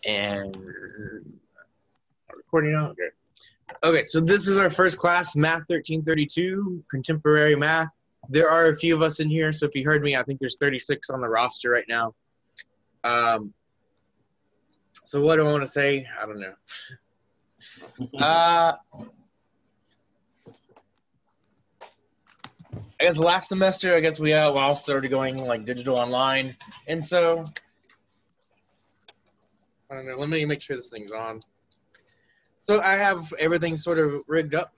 And recording now? Okay. Okay, so this is our first class, Math 1332, Contemporary Math. There are a few of us in here, so if you heard me, I think there's 36 on the roster right now. So what do I want to say? I don't know. I guess last semester, we all started going like digital online, and so I don't know. Let me make sure this thing's on. So I have everything sort of rigged up.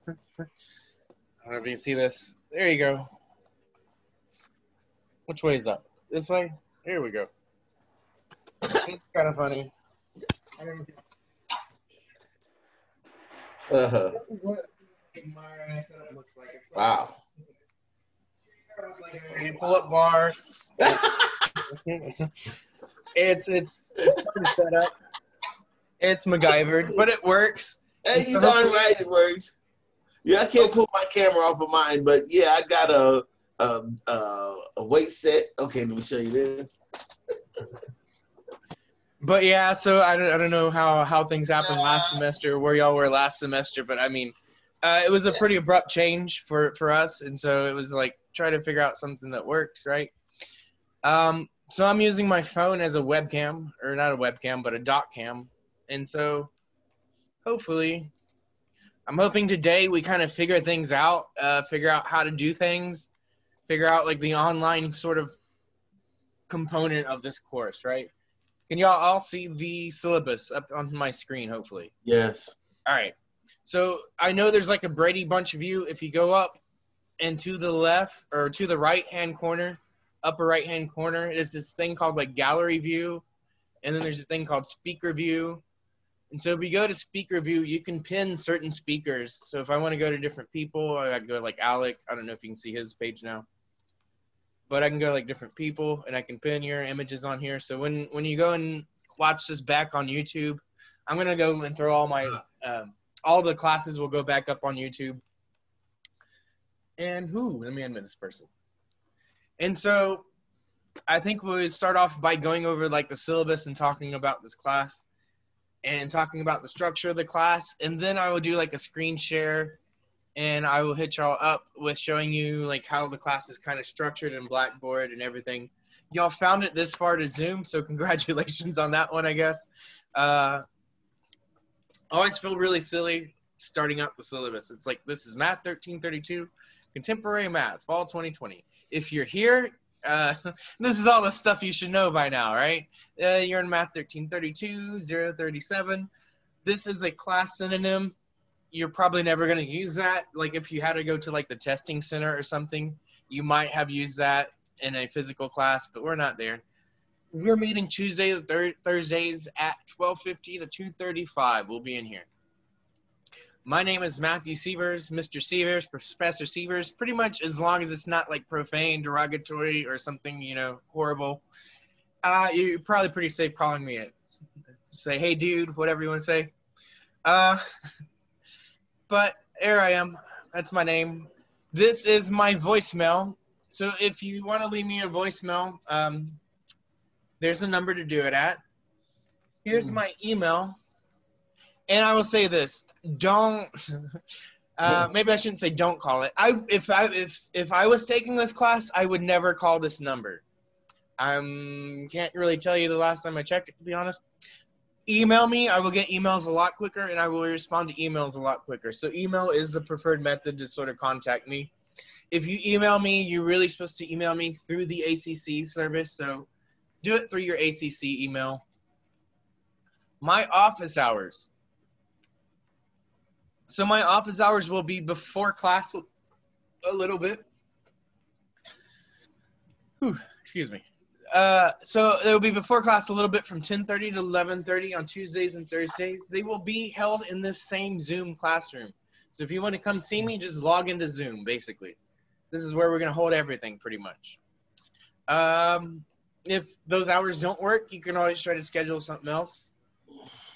I don't know if you see this. There you go. Which way is up? This way? Here we go. It's kind of funny. This is what my setup looks like. Wow. You pull up bar. It's pretty set up. It's MacGyvered, but it works. Hey, you darn right it works. Yeah, I can't pull my camera off of mine, but yeah, I got a weight set. Okay, let me show you this. But yeah, so I don't know how things happened last semester, where y'all were last semester, but I mean, it was a pretty abrupt change for us, and so it was like try to figure out something that works, right? So I'm using my phone as a webcam, or not a webcam, but a dot cam, and so hopefully, I'm hoping today we kind of figure things out, figure out how to do things, figure out like the online sort of component of this course, right? Can y'all all see the syllabus up on my screen, hopefully? Yes. All right. So I know there's like a Brady Bunch view. If you go up and to the left or to the right-hand corner, upper right-hand corner, is this thing called like gallery view. And then there's a thing called speaker view. And so if you go to speaker view, you can pin certain speakers. So if I want to go to different people, I can go like Alec. I don't know if you can see his page now. But I can go like different people, and I can pin your images on here. So when you go and watch this back on YouTube, I'm going to go and throw all my all the classes will go back up on YouTube. And let me unmute this person. And so I think we'll start off by going over like the syllabus and talking about this class and talking about the structure of the class. And then I will do like a screen share, and I will hit y'all up with showing you like how the class is kind of structured in Blackboard and everything. Y'all found it this far to Zoom, so congratulations on that one, I guess. I always feel really silly starting out the syllabus. It's like, this is Math 1332, Contemporary Math, Fall 2020. If you're here, this is all the stuff you should know by now, right? You're in Math 1332, 037. This is a class synonym. You're probably never going to use that. Like if you had to go to like the testing center or something, you might have used that in a physical class, but we're not there. We're meeting Tuesday, Thursdays at 12:50 to 2:35. We'll be in here. My name is Matthew Sievers, Mr. Sievers, Professor Sievers, pretty much as long as it's not like profane, derogatory, or something, horrible. You're probably pretty safe calling me it. Say, hey dude, whatever you want to say. But here I am. That's my name. This is my voicemail. So if you want to leave me a voicemail, there's a number to do it at. Here's my email. And I will say this. Don't, maybe I shouldn't say don't call it. If I was taking this class, I would never call this number. Can't really tell you the last time I checked it, to be honest. Email me. I will get emails a lot quicker, and I will respond to emails a lot quicker. So email is the preferred method to sort of contact me. If you email me, you're really supposed to email me through the ACC service. So do it through your ACC email. My office hours. So my office hours will be before class a little bit. Excuse me. So it will be before class a little bit from 10:30 to 11:30 on Tuesdays and Thursdays. They will be held in this same Zoom classroom. So if you want to come see me, just log into Zoom, basically. This is where we're going to hold everything, pretty much. If those hours don't work, you can always try to schedule something else.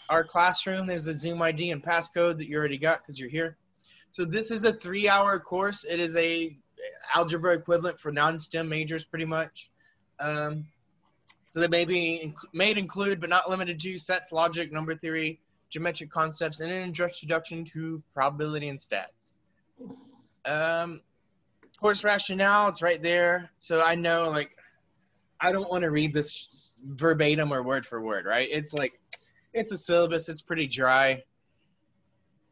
Our classroom, there's a Zoom ID and passcode that you already got because you're here. So this is a 3-hour course. It is a algebra equivalent for non-STEM majors, pretty much. So they may include, but not limited to, sets, logic, number theory, geometric concepts, and an introduction to probability and stats. Course rationale, it's right there. So I know, like, I don't want to read this verbatim or word for word, right? It's like, it's a syllabus. It's pretty dry,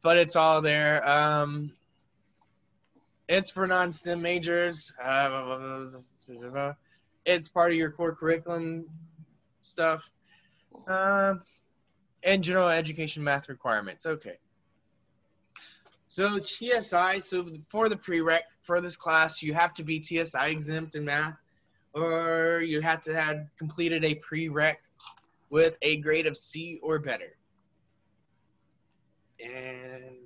but it's all there. It's for non-STEM majors. It's part of your core curriculum stuff. And general education math requirements. Okay. So TSI, so for the prereq for this class, you have to be TSI exempt in math, or you have to have completed a prereq with a grade of C or better. And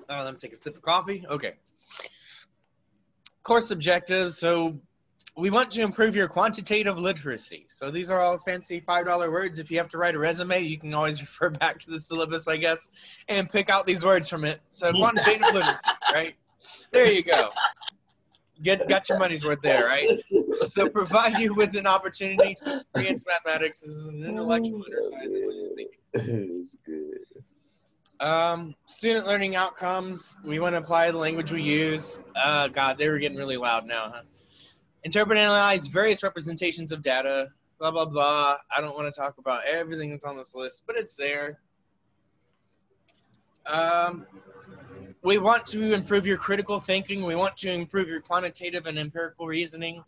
let me take a sip of coffee. Okay. Course objectives. So we want to improve your quantitative literacy. So these are all fancy $5 words. If you have to write a resume, you can always refer back to the syllabus, I guess, and pick out these words from it. So quantitative literacy, right? There you go. Got your money's worth there, right? So provide you with an opportunity to experience mathematics as an intellectual exercise in what you're thinking. It's good. Student learning outcomes. We want to apply the language we use. God, they were getting really loud now, huh? Interpret and analyze various representations of data. Blah, blah, blah. I don't want to talk about everything that's on this list, but it's there. We want to improve your critical thinking. We want to improve your quantitative and empirical reasoning.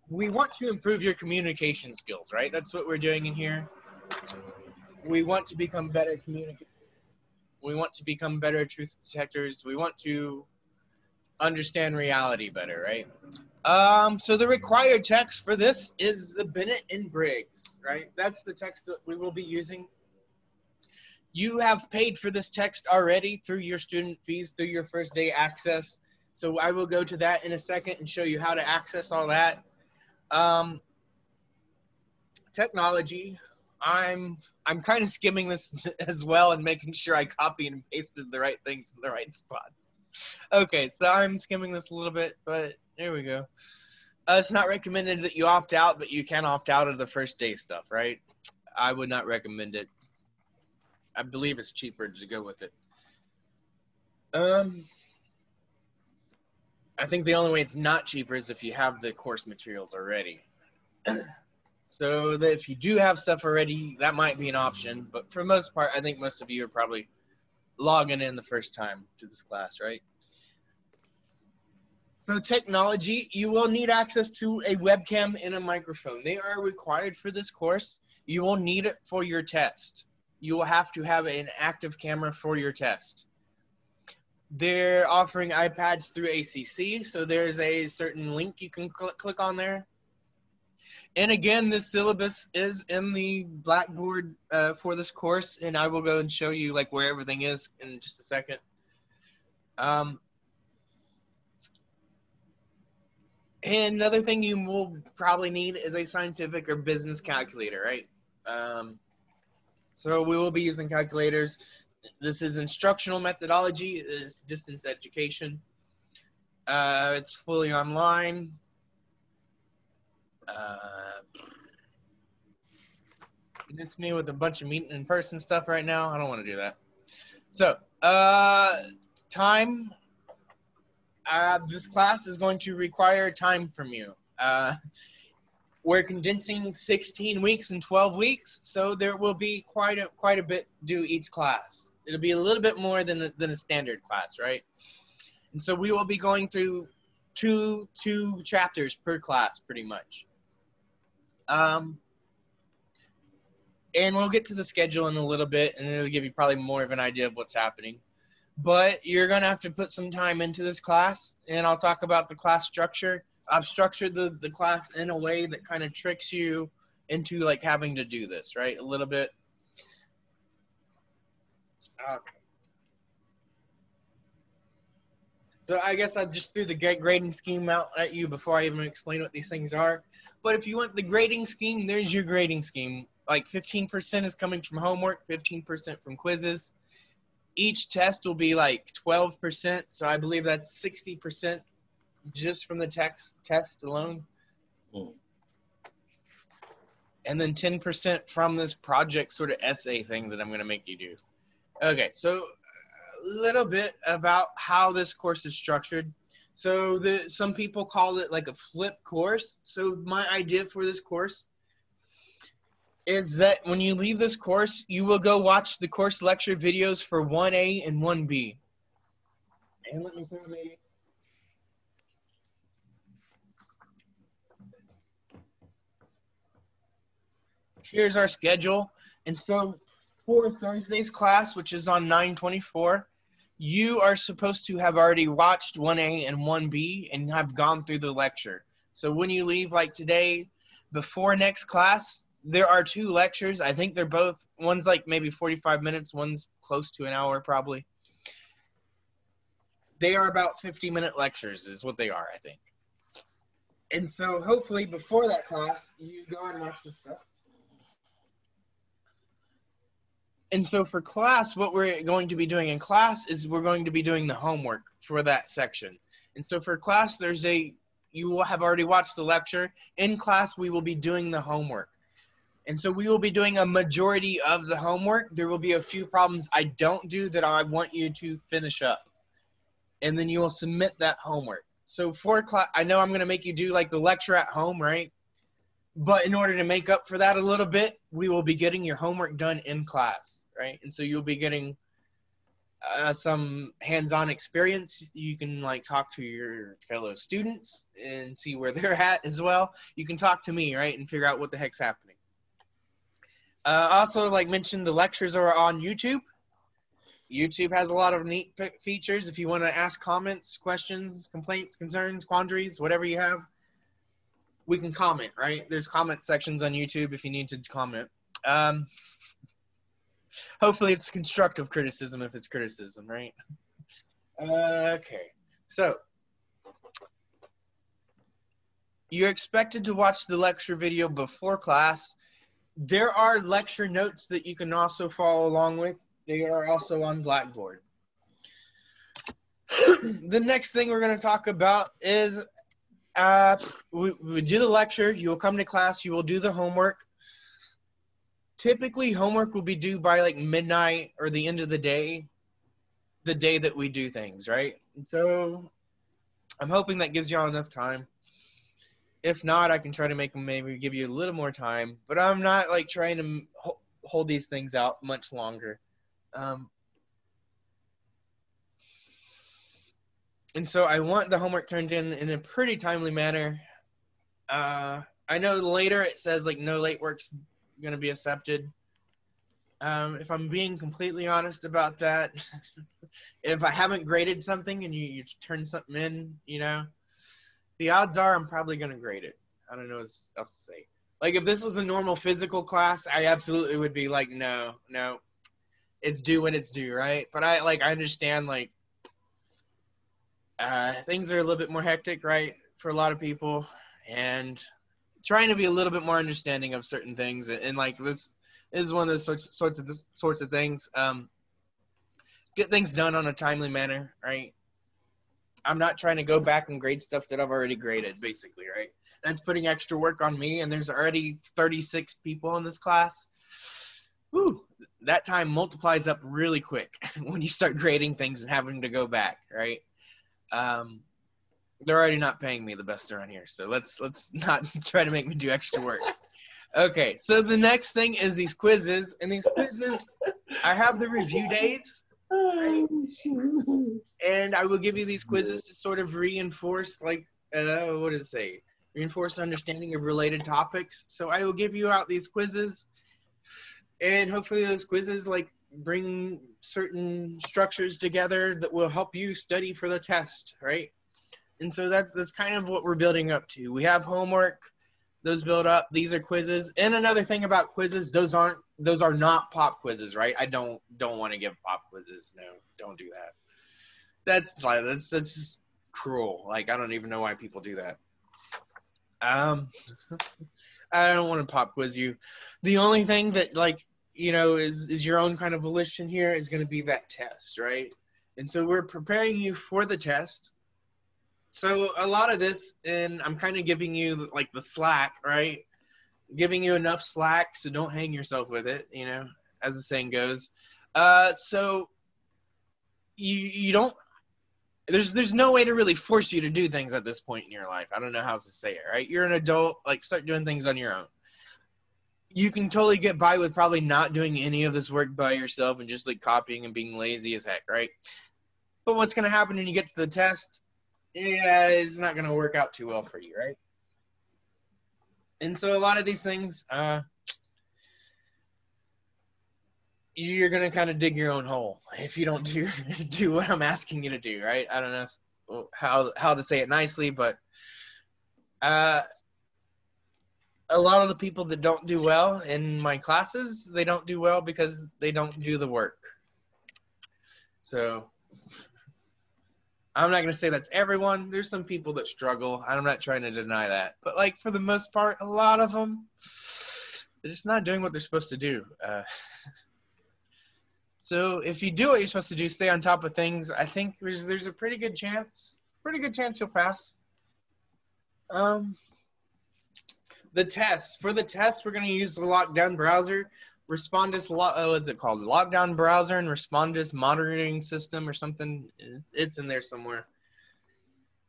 We want to improve your communication skills, right? That's what we're doing in here. We want to become better communicators. We want to become better truth detectors. We want to understand reality better, right? So the required text for this is the Bennett and Briggs, right? That's the text that we will be using. You have paid for this text already through your student fees, through your first day access. So I will go to that in a second and show you how to access all that. Technology. I'm kind of skimming this as well and making sure I copy and pasted the right things in the right spots. Okay, so I'm skimming this a little bit, but there we go. It's not recommended that you opt out, but you can opt out of the first day stuff, right? I would not recommend it. I believe it's cheaper to go with it. I think the only way it's not cheaper is if you have the course materials already. So that if you do have stuff already, that might be an option. But for the most part, I think most of you are probably logging in the first time to this class, right? So technology, you will need access to a webcam and a microphone. They are required for this course. You will need it for your test. You will have to have an active camera for your test. They're offering iPads through ACC, so there's a certain link you can click on there. And again, this syllabus is in the Blackboard for this course, and I will go and show you like where everything is in just a second. And another thing you will probably need is a scientific or business calculator, right? So we will be using calculators. This is instructional methodology. It's distance education. It's fully online. Miss me with a bunch of meeting in person stuff right now. I don't want to do that. So, time. This class is going to require time from you. We're condensing 16 weeks and 12 weeks, so there will be quite a bit due each class. It'll be a little bit more than a standard class, right? And so we will be going through two chapters per class, pretty much. And we'll get to the schedule in a little bit, and it'll give you probably more of an idea of what's happening. But you're going to have to put some time into this class, and I'll talk about the class structure. I've structured the class in a way that kind of tricks you into like having to do this, right? A little bit. Okay. So I guess I just threw the grading scheme out at you before I even explain what these things are. But if you want the grading scheme, there's your grading scheme. Like 15% is coming from homework, 15% from quizzes. Each test will be like 12%, so I believe that's 60% just from the test alone. And then 10% from this project sort of essay thing that I'm going to make you do. Okay, so a little bit about how this course is structured. So some people call it like a flip course. So my idea for this course is that when you leave this course, you will go watch the course lecture videos for 1A and 1B. And let me throw maybe. Here's our schedule. And so for Thursday's class, which is on 9/24, you are supposed to have already watched 1A and 1B and have gone through the lecture. So when you leave, like today, before next class, there are 2 lectures. I think they're both, one's like maybe 45 minutes, one's close to an hour probably. They are about 50-minute lectures is what they are, I think. And so hopefully before that class, you go and watch this stuff. And so for class, what we're going to be doing in class is we're going to be doing the homework for that section. And so for class, you will have already watched the lecture. In class, we will be doing the homework. And so we will be doing a majority of the homework. There will be a few problems I don't do that I want you to finish up. And then you will submit that homework. So for class, I know I'm going to make you do like the lecture at home, right? But in order to make up for that a little bit, we will be getting your homework done in class, right? And so you'll be getting some hands-on experience. You can like talk to your fellow students and see where they're at as well. You can talk to me, right, and figure out what the heck's happening. Also, like mentioned, the lectures are on YouTube. YouTube has a lot of neat features. If you want to ask comments, questions, complaints, concerns, quandaries, whatever you have, we can comment, right? There's comment sections on YouTube if you need to comment. Hopefully it's constructive criticism if it's criticism, right? Okay, so you're expected to watch the lecture video before class. There are lecture notes that you can also follow along with. They are also on Blackboard. The next thing we're going to talk about is we do the lecture. You will come to class. You will do the homework. Typically, homework will be due by like midnight or the end of the day that we do things, right? And so I'm hoping that gives y'all enough time. If not, I can try to make them maybe give you a little more time. But I'm not like trying to hold these things out much longer. And so I want the homework turned in a pretty timely manner. I know later it says like no late work's going to be accepted. If I'm being completely honest about that, if I haven't graded something and you turn something in, you know, the odds are I'm probably going to grade it. I don't know what else to say. Like if this was a normal physical class, I absolutely would be like, no, it's due when it's due, right? But I understand like things are a little bit more hectic, right, for a lot of people, and trying to be a little bit more understanding of certain things. And like this is one of those sorts of things. Get things done on a timely manner, right? I'm not trying to go back and grade stuff that I've already graded, basically, right? That's putting extra work on me, and there's already 36 people in this class. Whew, that time multiplies up really quick when you start grading things and having to go back, right? They're already not paying me the best around here, so let's not try to make me do extra work. Okay, so the next thing is these quizzes, and these quizzes, I have the review days, right? And I will give you these quizzes to sort of reinforce, like, what does it say? Reinforce understanding of related topics. So I will give you out these quizzes, and hopefully those quizzes, like, bring certain structures together that will help you study for the test, right? And so that's kind of what we're building up to. We have homework, those build up. These are quizzes. And another thing about quizzes, those are not pop quizzes, right? I don't want to give pop quizzes. No, don't do that. That's just cruel. Like, I don't even know why people do that. I don't want to pop quiz you. The only thing that, like, you know, is your own kind of volition here is going to be that test, right? And so we're preparing you for the test. So a lot of this, and I'm kind of giving you like the slack, right? Giving you enough slack, so don't hang yourself with it, you know, as the saying goes. So you don't. There's no way to really force you to do things at this point in your life. I don't know how to say it, right? You're an adult, like start doing things on your own. You can totally get by with probably not doing any of this work by yourself and just like copying and being lazy as heck, right? But what's going to happen when you get to the test? Yeah, it's not going to work out too well for you, right? And so a lot of these things, you're going to kind of dig your own hole if you don't do what I'm asking you to do, right? I don't know how to say it nicely, but a lot of the people that don't do well in my classes, they don't do well because they don't do the work. So I'm not going to say that's everyone. There's some people that struggle. I'm not trying to deny that. But like for the most part, a lot of them, they're just not doing what they're supposed to do. So if you do what you're supposed to do, stay on top of things, I think there's a pretty good chance you'll pass. The test. For the test, we're going to use the Lockdown browser. Respondus, what's it called? Lockdown browser and Respondus monitoring system or something. It's in there somewhere.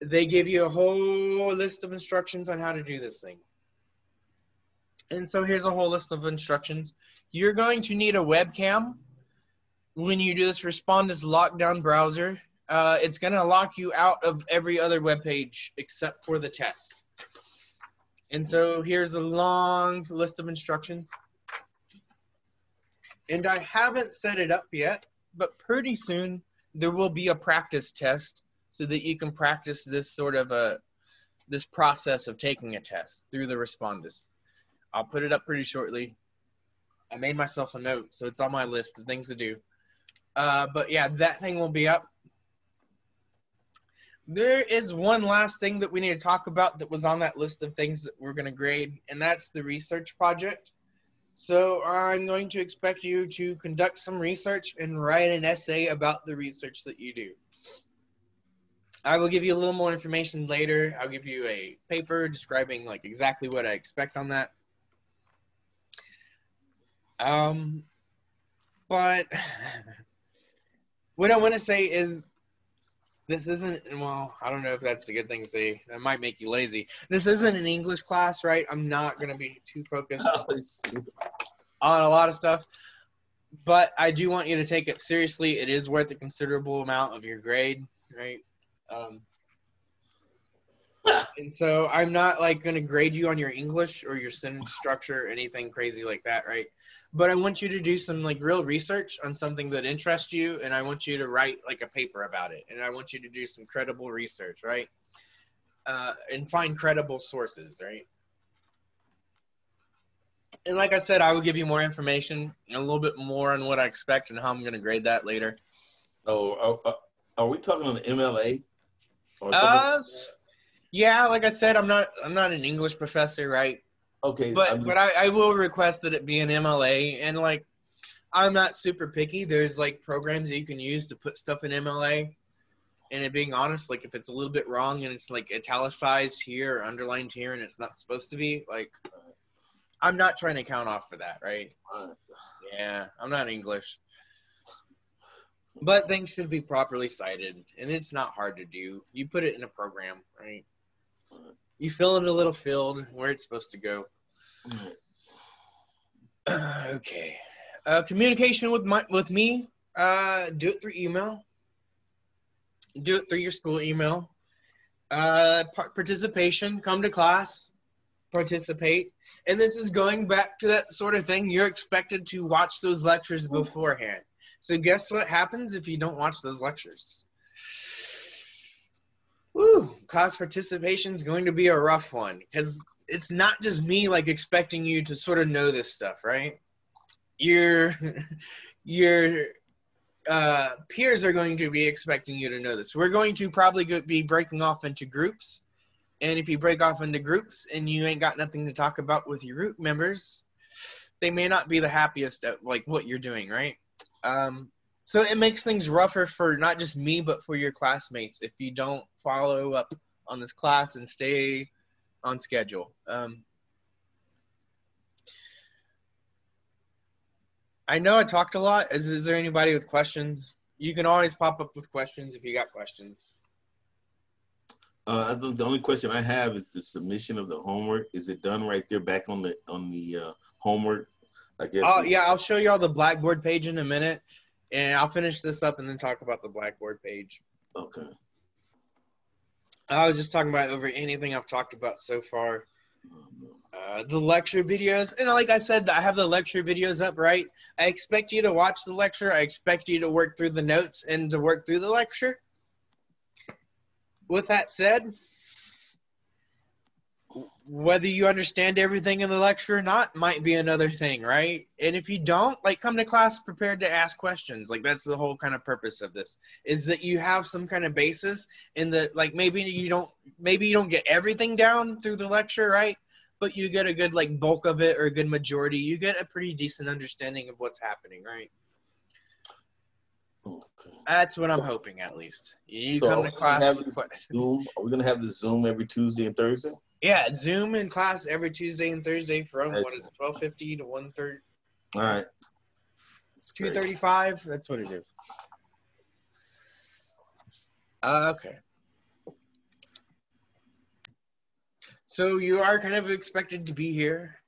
They give you a whole list of instructions on how to do this thing. And so here's a whole list of instructions. You're going to need a webcam when you do this Respondus Lockdown browser. It's going to lock you out of every other web page except for the test. And so here's a long list of instructions. And I haven't set it up yet, but pretty soon there will be a practice test so that you can practice this sort of this process of taking a test through the Respondus. I'll put it up pretty shortly. I made myself a note, so it's on my list of things to do. But yeah, that thing will be up. There is one last thing that we need to talk about that was on that list of things that we're going to grade, and that's the research project. So I'm going to expect you to conduct some research and write an essay about the research that you do. I will give you a little more information later. I'll give you a paper describing like exactly what I expect on that. But what I want to say is this isn't, well, I don't know if that's a good thing to say. That might make you lazy. This isn't an English class, right? I'm not going to be too focused on a lot of stuff. But I do want you to take it seriously. It is worth a considerable amount of your grade, right? And so I'm not like going to grade you on your English or your sentence structure or anything crazy like that, right? But I want you to do some like real research on something that interests you, and I want you to write like a paper about it, and I want you to do some credible research, right? And find credible sources, right? And like I said, I will give you more information and a little bit more on what I expect and how I'm going to grade that later. Oh, are we talking on the MLA? Or yeah, like I said, I'm not an English professor, right? Okay. But I will request that it be an MLA, and like I'm not super picky. There's like programs that you can use to put stuff in MLA. And it being honest, like if it's a little bit wrong and it's like italicized here or underlined here and it's not supposed to be, like I'm not trying to count off for that, right? Yeah, I'm not English. But things should be properly cited, and it's not hard to do. You put it in a program, right? You fill in a little field where it's supposed to go. Okay. Communication with me, do it through email. Do it through your school email. Participation, come to class, participate. And this is going back to that sort of thing. You're expected to watch those lectures beforehand. So guess what happens if you don't watch those lectures? Woo, class participation is going to be a rough one because it's not just me like expecting you to sort of know this stuff, right? Your peers are going to be expecting you to know this. We're going to probably be breaking off into groups. And if you break off into groups and you ain't got nothing to talk about with your group members, they may not be the happiest at like what you're doing, right? So it makes things rougher for not just me, but for your classmates if you don't follow up on this class and stay on schedule. I know I talked a lot. Is there anybody with questions? You can always pop up with questions if you got questions. I think the only question I have is the submission of the homework. Is it done right there back on the homework? I guess. Yeah, I'll show you all the Blackboard page in a minute, and I'll finish this up and then talk about the Blackboard page. Okay. I was just talking about over anything I've talked about so far. The lecture videos, and like I said, I have the lecture videos up, right? I expect you to watch the lecture. I expect you to work through the notes and to work through the lecture. With that said, whether you understand everything in the lecture or not might be another thing, right? And if you don't, like, come to class prepared to ask questions. Like, that's the whole kind of purpose of this, is that you have some kind of basis in the, like, maybe you don't get everything down through the lecture, right? But you get a good, like, bulk of it or a good majority. You get a pretty decent understanding of what's happening, right? Okay. That's what I'm hoping, at least. You So come to class with Zoom. Are we gonna have the Zoom every Tuesday and Thursday? Yeah, Zoom in class every Tuesday and Thursday from, what is it, 12:50 to 1:30? All right. 2:35? That's what it is. Okay. So you are kind of expected to be here.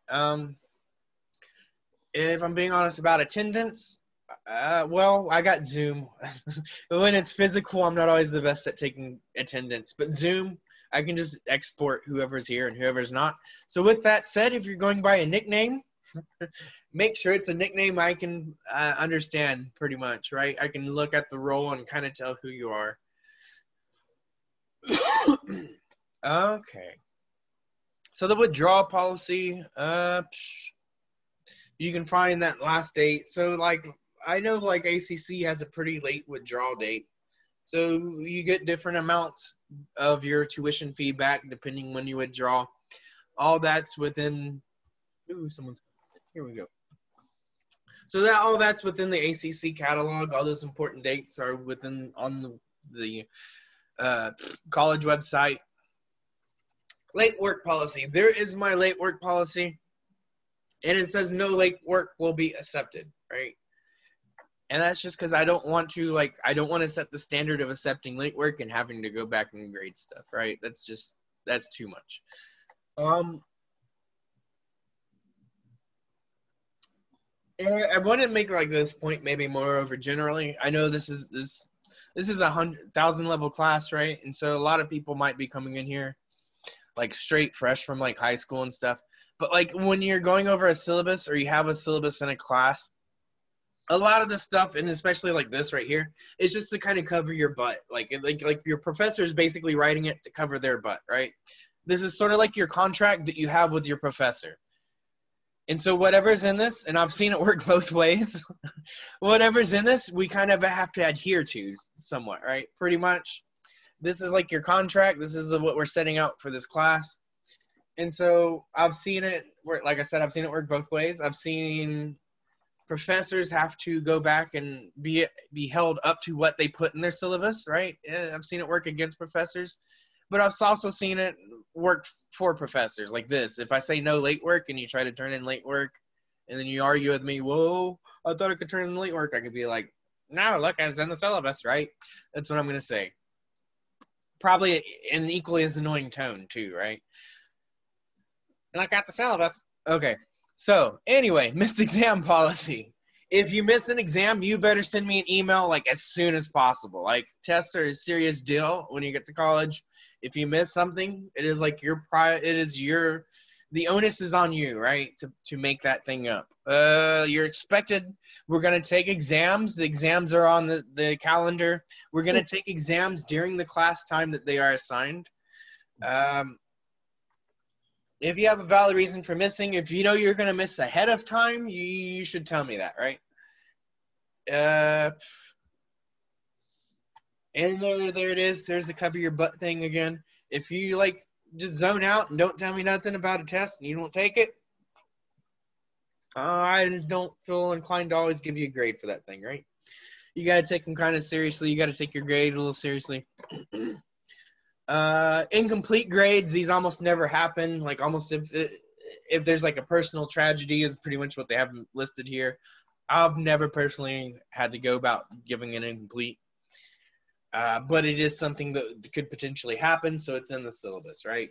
If I'm being honest about attendance, well, I got Zoom. When it's physical, I'm not always the best at taking attendance. But Zoom, I can just export whoever's here and whoever's not. So with that said, if you're going by a nickname, make sure it's a nickname I can understand pretty much, right? I can look at the role and kind of tell who you are. Okay. So the withdrawal policy, you can find that last date. So, like, I know, like, ACC has a pretty late withdrawal date. So you get different amounts of your tuition fee back depending when you withdraw. All that's within, here we go. So all that's within the ACC catalog. All those important dates are within on the college website. Late work policy. There is my late work policy. And it says no late work will be accepted, right? And that's just because I don't want to set the standard of accepting late work and having to go back and grade stuff, right? That's too much. And I want to make like this point maybe more over generally. I know this is a 100,000 level class, right? And so a lot of people might be coming in here like straight fresh from like high school and stuff. But like when you're going over a syllabus or you have a syllabus in a class, a lot of the stuff, and especially like this right here, is just to kind of cover your butt. Like your professor is basically writing it to cover their butt, right? This is sort of like your contract that you have with your professor. And so whatever's in this, and I've seen it work both ways, whatever's in this, we kind of have to adhere to somewhat, right? Pretty much. This is like your contract. This is what we're setting out for this class. And so I've seen it work, like I said, I've seen it work both ways. I've seen professors have to go back and be held up to what they put in their syllabus, right? I've seen it work against professors. But I've also seen it work for professors like this. If I say no late work and you try to turn in late work and then you argue with me, whoa, I thought I could turn in late work. I could be like, no, look, it's in the syllabus, right? That's what I'm going to say. Probably in an equally as annoying tone too, right? And I got the syllabus. Okay. So anyway, missed exam policy. If you miss an exam, you better send me an email like as soon as possible. Like tests are a serious deal when you get to college. If you miss something, it is like the onus is on you, right? To make that thing up. You're expected. We're going to take exams. The exams are on the calendar. We're going to take exams during the class time that they are assigned. If you have a valid reason for missing, if you know you're going to miss ahead of time, you should tell me that, right? And there it is. There's the cover your butt thing again. If you like just zone out and don't tell me nothing about a test and you don't take it, I don't feel inclined to always give you a grade for that thing, right? You got to take them kind of seriously. You got to take your grade a little seriously. Incomplete grades, these almost never happen. Like almost if there's like a personal tragedy is pretty much what they have listed here. I've never personally had to go about giving an incomplete. But it is something that could potentially happen, so it's in the syllabus, right?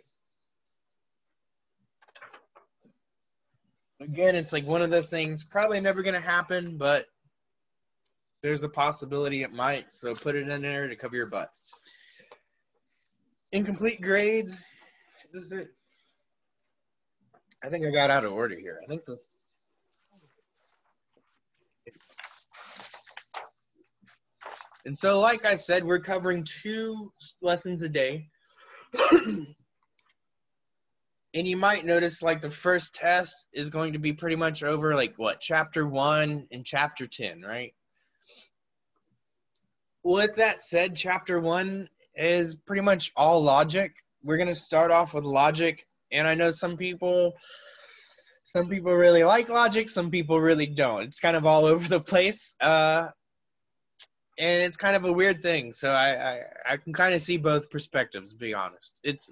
Again, it's like one of those things, probably never going to happen, but there's a possibility it might, so put it in there to cover your butt. Incomplete grades. I think I got out of order here. I think this. And so, like I said, we're covering 2 lessons a day. And you might notice, like, the first test is going to be pretty much over, like, what, chapter 1 and chapter 10, right? With that said, chapter 1 is pretty much all logic. We're going to start off with logic. And I know some people really like logic, some people really don't. It's kind of all over the place. And it's kind of a weird thing. So I can kind of see both perspectives, to be honest. It's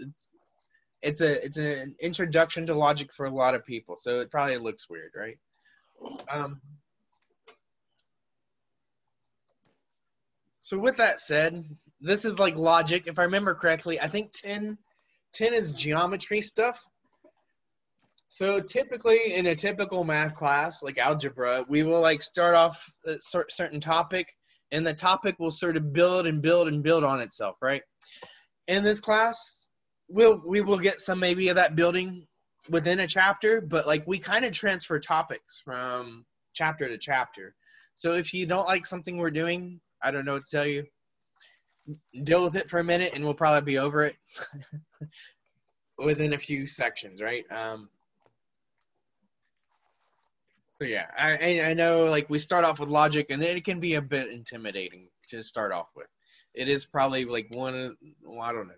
an introduction to logic for a lot of people, so it probably looks weird, right? So with that said, this is like logic. If I remember correctly, I think 10 is geometry stuff. So typically in a typical math class, like algebra, we will like start off a certain topic, and the topic will sort of build and build and build on itself, right? In this class, we will get some maybe of that building within a chapter, but like we kind of transfer topics from chapter to chapter. So if you don't like something we're doing, I don't know what to tell you. Deal with it for a minute and we'll probably be over it within a few sections, right? So yeah, I know like we start off with logic and it can be a bit intimidating to start off with. It is probably like I don't know.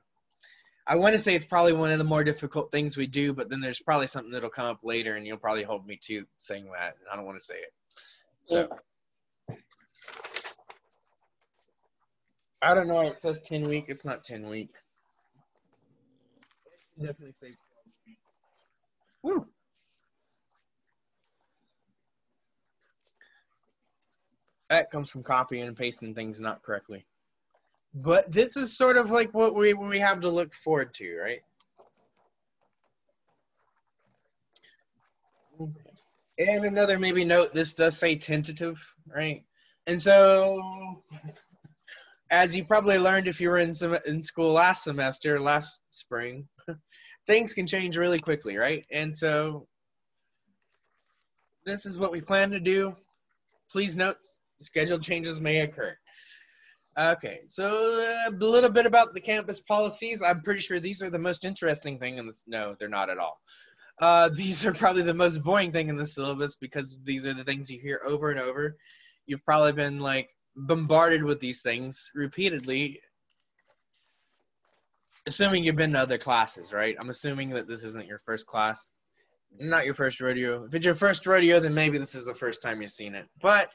I want to say it's probably one of the more difficult things we do, but then there's probably something that'll come up later and you'll probably hold me to saying that. And I don't want to say it. So I don't know. It says 10 week. It's not 10 week. Definitely say 12 week. Woo. That comes from copying and pasting things not correctly. But this is sort of like what we have to look forward to, right? And another maybe note, this does say tentative, right? And so, as you probably learned if you were in school last spring, things can change really quickly, right? And so, this is what we plan to do. Please note, schedule changes may occur. Okay, so a little bit about the campus policies. I'm pretty sure these are the most interesting thing in this. No, they're not at all. These are probably the most boring thing in the syllabus because these are the things you hear over and over. You've probably been like bombarded with these things repeatedly, assuming you've been to other classes, right? I'm assuming that this isn't your first class, not your first rodeo. If it's your first rodeo, then maybe this is the first time you've seen it. But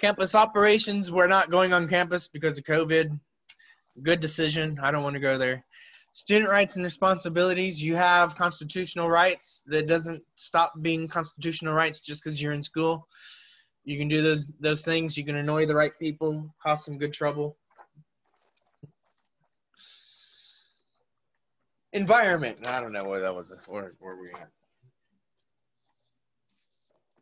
campus operations, we're not going on campus because of COVID. Good decision. I don't want to go there. Student rights and responsibilities. You have constitutional rights. That doesn't stop being constitutional rights just because you're in school. You can do those things. You can annoy the right people, cause some good trouble. Environment. I don't know where that was. Where were we at?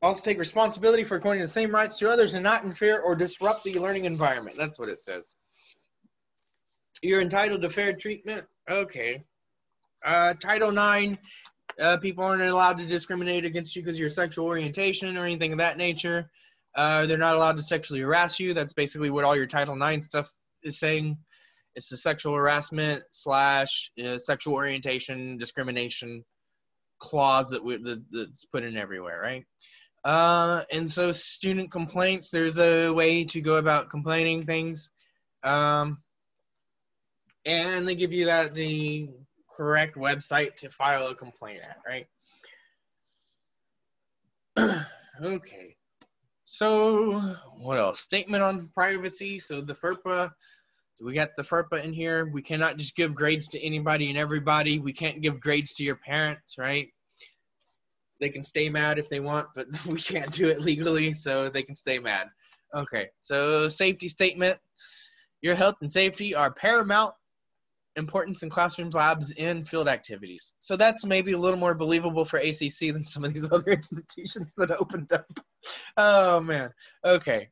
Also take responsibility for according the same rights to others and not interfere or disrupt the learning environment. That's what it says. You're entitled to fair treatment. Okay. Title IX, people aren't allowed to discriminate against you because of your sexual orientation or anything of that nature. They're not allowed to sexually harass you. That's basically what all your Title IX stuff is saying. It's the sexual harassment / sexual orientation discrimination clause that's put in everywhere, right? And so student complaints, there's a way to go about complaining things. And they give you the correct website to file a complaint at, right? Okay. So what else? Statement on privacy. So the FERPA So we got the FERPA in here. We cannot just give grades to anybody and everybody. We can't give grades to your parents, right? They can stay mad if they want, but we can't do it legally, so they can stay mad. Okay, so safety statement. Your health and safety are paramount importance in classrooms, labs, and field activities. So that's maybe a little more believable for ACC than some of these other institutions that opened up. Oh, man. Okay.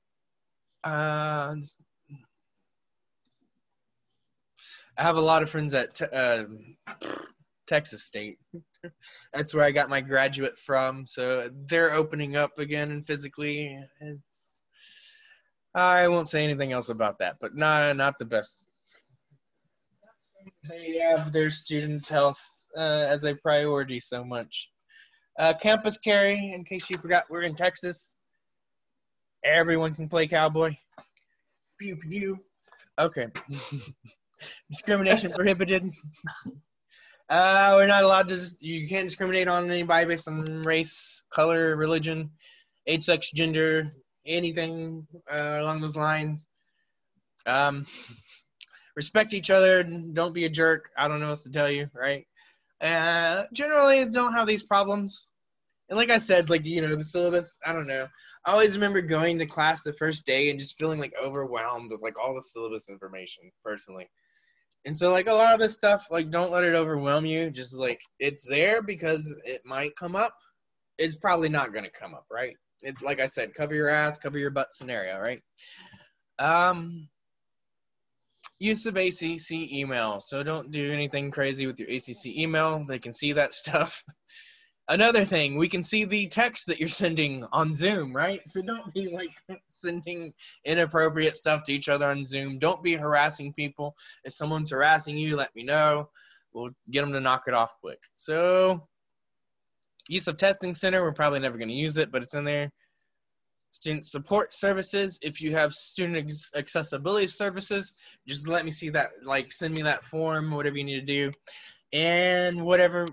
I have a lot of friends at Texas State. That's where I got my graduate from. So they're opening up again and physically. I won't say anything else about that, but not the best. They have their students' health as a priority so much. Campus carry, in case you forgot, we're in Texas. Everyone can play cowboy. Pew, pew. Okay. Discrimination prohibited. We're not allowed to, you can't discriminate on anybody based on race, color, religion, age, sex, gender, anything along those lines. Respect each other. Don't be a jerk. I don't know what to tell you, right? Generally, don't have these problems. And like I said, like, you know, the syllabus, I don't know. I always remember going to class the first day and just feeling, like, overwhelmed with, like, all the syllabus information, personally. And so, like, a lot of this stuff, like, don't let it overwhelm you. Just, like, it's there because it might come up. It's probably not going to come up, right? Like I said, cover your ass, cover your butt scenario, right? Use of ACC email. So don't do anything crazy with your ACC email. They can see that stuff. Another thing, we can see the text that you're sending on Zoom, right? So don't be like sending inappropriate stuff to each other on Zoom. Don't be harassing people. If someone's harassing you, let me know. We'll get them to knock it off quick. So use of testing center, we're probably never going to use it, but it's in there. Student support services, if you have student accessibility services, just let me see that, like send me that form, whatever you need to do. And whatever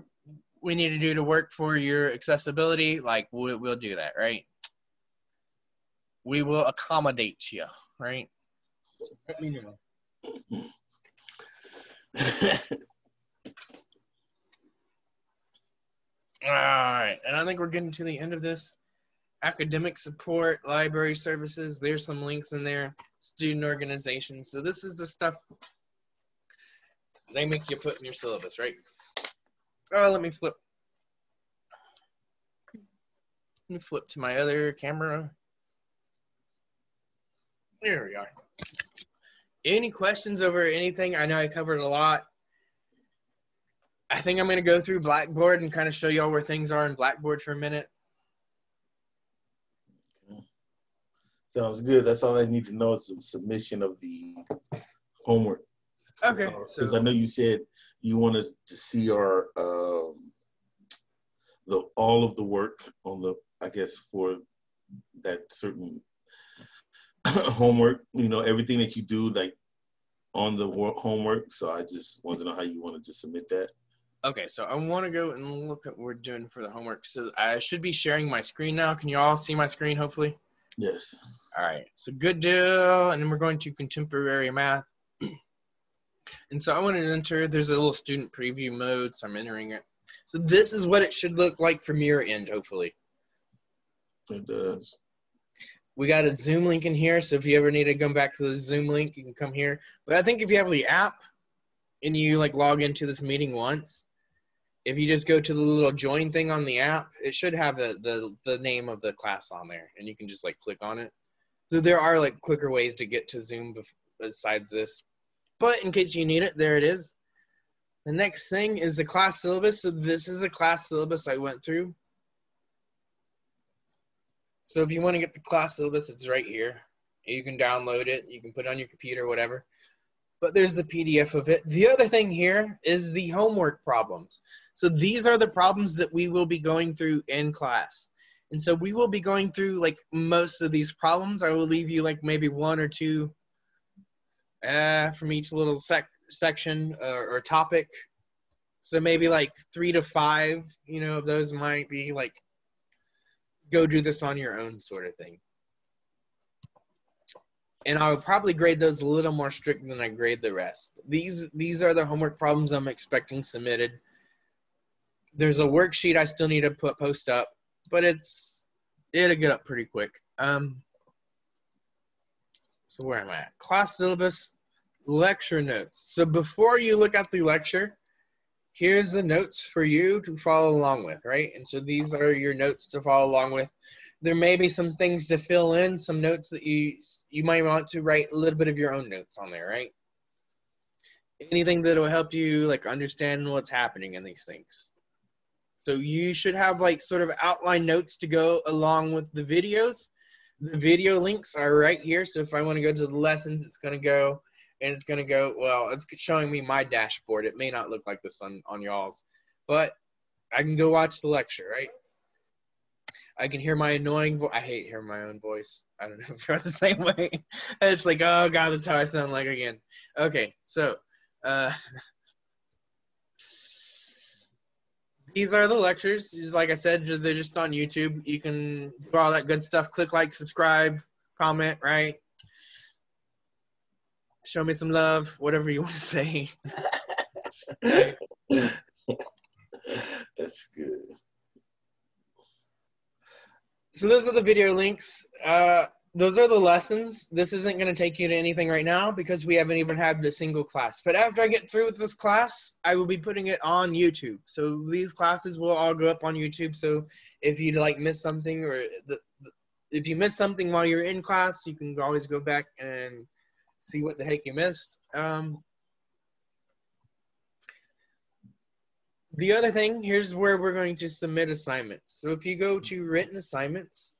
we need to do to work for your accessibility, like we'll do that, right? We will accommodate you, right? Let me know. All right, and I think we're getting to the end of this. Academic support, library services, there's some links in there, student organizations. So this is the stuff they make you put in your syllabus, right? Oh, let me flip to my other camera. There we are. Any questions over anything? I know I covered a lot. I think I'm going to go through Blackboard and kind of show y'all where things are in Blackboard for a minute. Sounds good. That's all I need to know is some submission of the homework. Okay. Because I know you said you wanted to see our all of the work on the, I guess, for that certain homework. You know, everything that you do, like on the homework. So I just wanted to know how you wanted to submit that. Okay, so I want to go and look at what we're doing for the homework. So I should be sharing my screen now. Can you all see my screen, hopefully? Yes. All right, so good deal. And then we're going to contemporary math. And so I want to enter, there's a little student preview mode, so I'm entering it. So this is what it should look like from your end, hopefully. It does. We got a Zoom link in here, so if you ever need to come back to the Zoom link, you can come here. But I think if you have the app and you like log into this meeting once, if you just go to the little join thing on the app, it should have the name of the class on there, and you can just like click on it. So there are like quicker ways to get to Zoom besides this. But in case you need it, there it is. The next thing is the class syllabus. So this is a class syllabus I went through. So if you want to get the class syllabus, it's right here. You can download it. You can put it on your computer, whatever. But there's a PDF of it. The other thing here is the homework problems. So these are the problems that we will be going through in class. And so we will be going through like most of these problems. I will leave you like maybe one or two from each little section or topic. So maybe like 3 to 5, you know, of those might be like, go do this on your own sort of thing. And I would probably grade those a little more strict than I grade the rest. These are the homework problems I'm expecting submitted. There's a worksheet I still need to post up, but it'll get up pretty quick. So where am I at? Class syllabus, lecture notes. So before you look at the lecture, here's the notes for you to follow along with, right? And so these are your notes to follow along with. There may be some things to fill in, some notes that you might want to write a little bit of your own notes on there, right? Anything that will help you like understand what's happening in these things. So you should have like sort of outline notes to go along with the videos. The video links are right here. So if I want to go to the lessons, it's going to go, and it's going to go, well, it's showing me my dashboard. It may not look like this on y'all's, but I can go watch the lecture, right? I can hear my annoying voice. I hate hearing my own voice. I don't know if you're the same way. It's like, oh God, that's how I sound like again. Okay, so these are the lectures. Just like I said, they're just on YouTube. You can do all that good stuff. Click like, subscribe, comment, right? Show me some love, whatever you want to say. That's good. So those are the video links. Those are the lessons. This isn't going to take you to anything right now because we haven't even had a single class. But after I get through with this class, I will be putting it on YouTube. So these classes will all go up on YouTube. So if you like miss something, or if you miss something while you're in class, you can always go back and see what the heck you missed. The other thing, here's where we're going to submit assignments. So if you go to written assignments,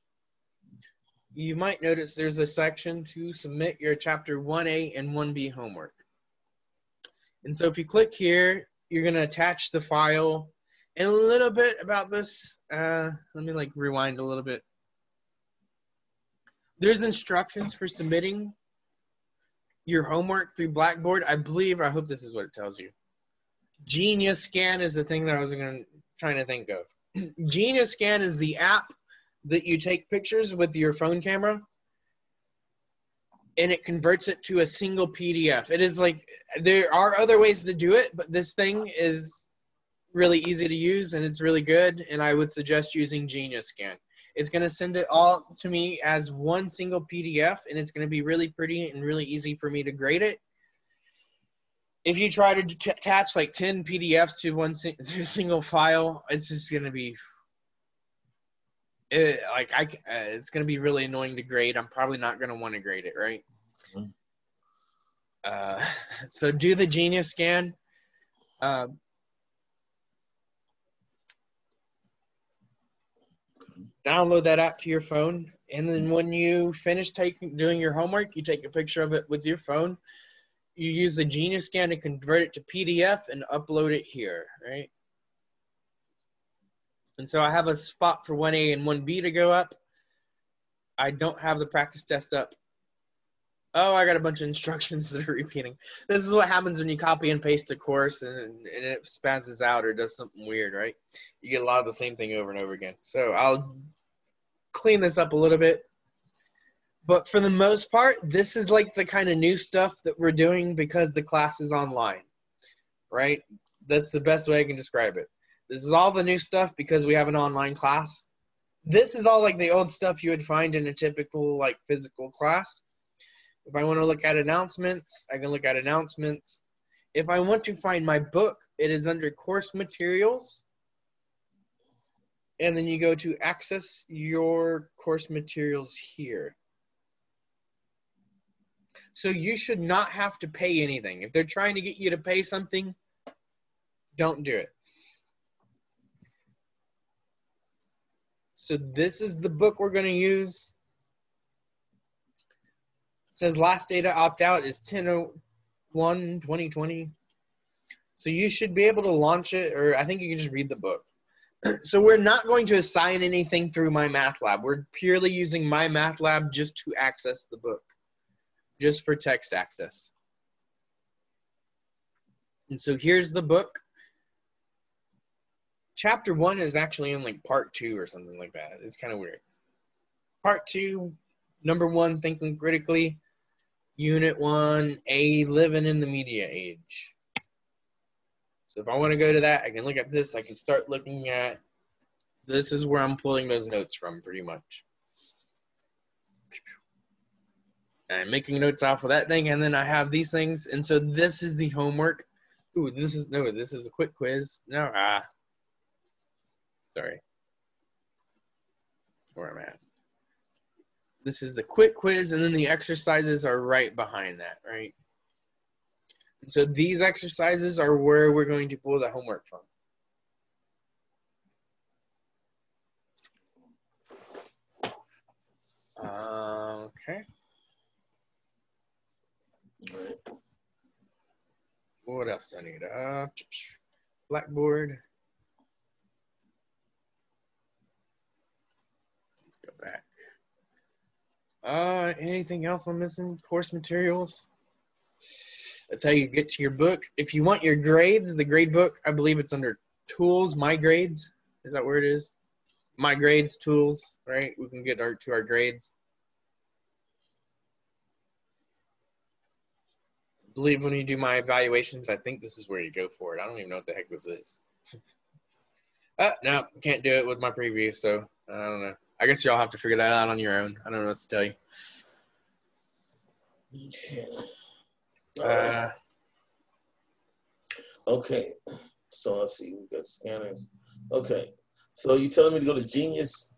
you might notice there's a section to submit your chapter 1A and 1B homework. And so if you click here, you're going to attach the file. And a little bit about this, let me like rewind a little bit. There's instructions for submitting your homework through Blackboard. I hope this is what it tells you. Genius Scan is the thing that I was trying to think of. Genius Scan is the app that you take pictures with your phone camera, and it converts it to a single PDF. It is like, there are other ways to do it, but this thing is really easy to use, and it's really good, and I would suggest using Genius Scan. It's going to send it all to me as one single PDF, and it's going to be really pretty and really easy for me to grade it. If you try to attach like 10 PDFs to to a single file, it's just going to be it's going to be really annoying to grade. I'm probably not going to want to grade it, right? So do the Genius Scan. Download that app to your phone, and then when you finish doing your homework, you take a picture of it with your phone. You use the Genius Scan to convert it to PDF and upload it here, right? And so I have a spot for 1A and 1B to go up. I don't have the practice test up. Oh, I got a bunch of instructions that are repeating. This is what happens when you copy and paste a course and it spazzes out or does something weird, right? You get a lot of the same thing over and over again. So I'll clean this up a little bit. But for the most part, this is like the kind of new stuff that we're doing because the class is online, right? That's the best way I can describe it. This is all the new stuff because we have an online class. This is all like the old stuff you would find in a typical like physical class. If I want to look at announcements, I can look at announcements. If I want to find my book, it is under course materials. And then you go to access your course materials here. So you should not have to pay anything. If they're trying to get you to pay something, don't do it. So this is the book we're going to use. It says last day to opt out is 10/01/2020. So you should be able to launch it, or I think you can just read the book. So we're not going to assign anything through MyMathLab. We're purely using MyMathLab just to access the book, just for text access. And so here's the book. Chapter 1 is actually in like part 2 or something like that. It's kind of weird. Part 2, number 1, thinking critically. Unit 1A, Living in the Media Age. So if I want to go to that, I can look at this. I can start looking at, this is where I'm pulling those notes from pretty much. I'm making notes off of that thing, and then I have these things. And so this is the homework. Ooh, this is a quick quiz. No, sorry. Where I'm at. This is the quick quiz, and then the exercises are right behind that, right? And so these exercises are where we're going to pull the homework from. Okay. Right. What else I need? Blackboard. Let's go back. Anything else I'm missing? Course materials. That's how you get to your book. If you want your grades, the grade book, I believe it's under tools, my grades. Is that where it is? My grades, tools, right? We can get to our grades. I believe when you do my evaluations, I think this is where you go for it. I don't even know what the heck this is. No, can't do it with my preview, so I don't know. I guess y'all have to figure that out on your own. I don't know what to tell you. Right. Okay. So let's see. We got scanners. Okay. So you're telling me to go to Genius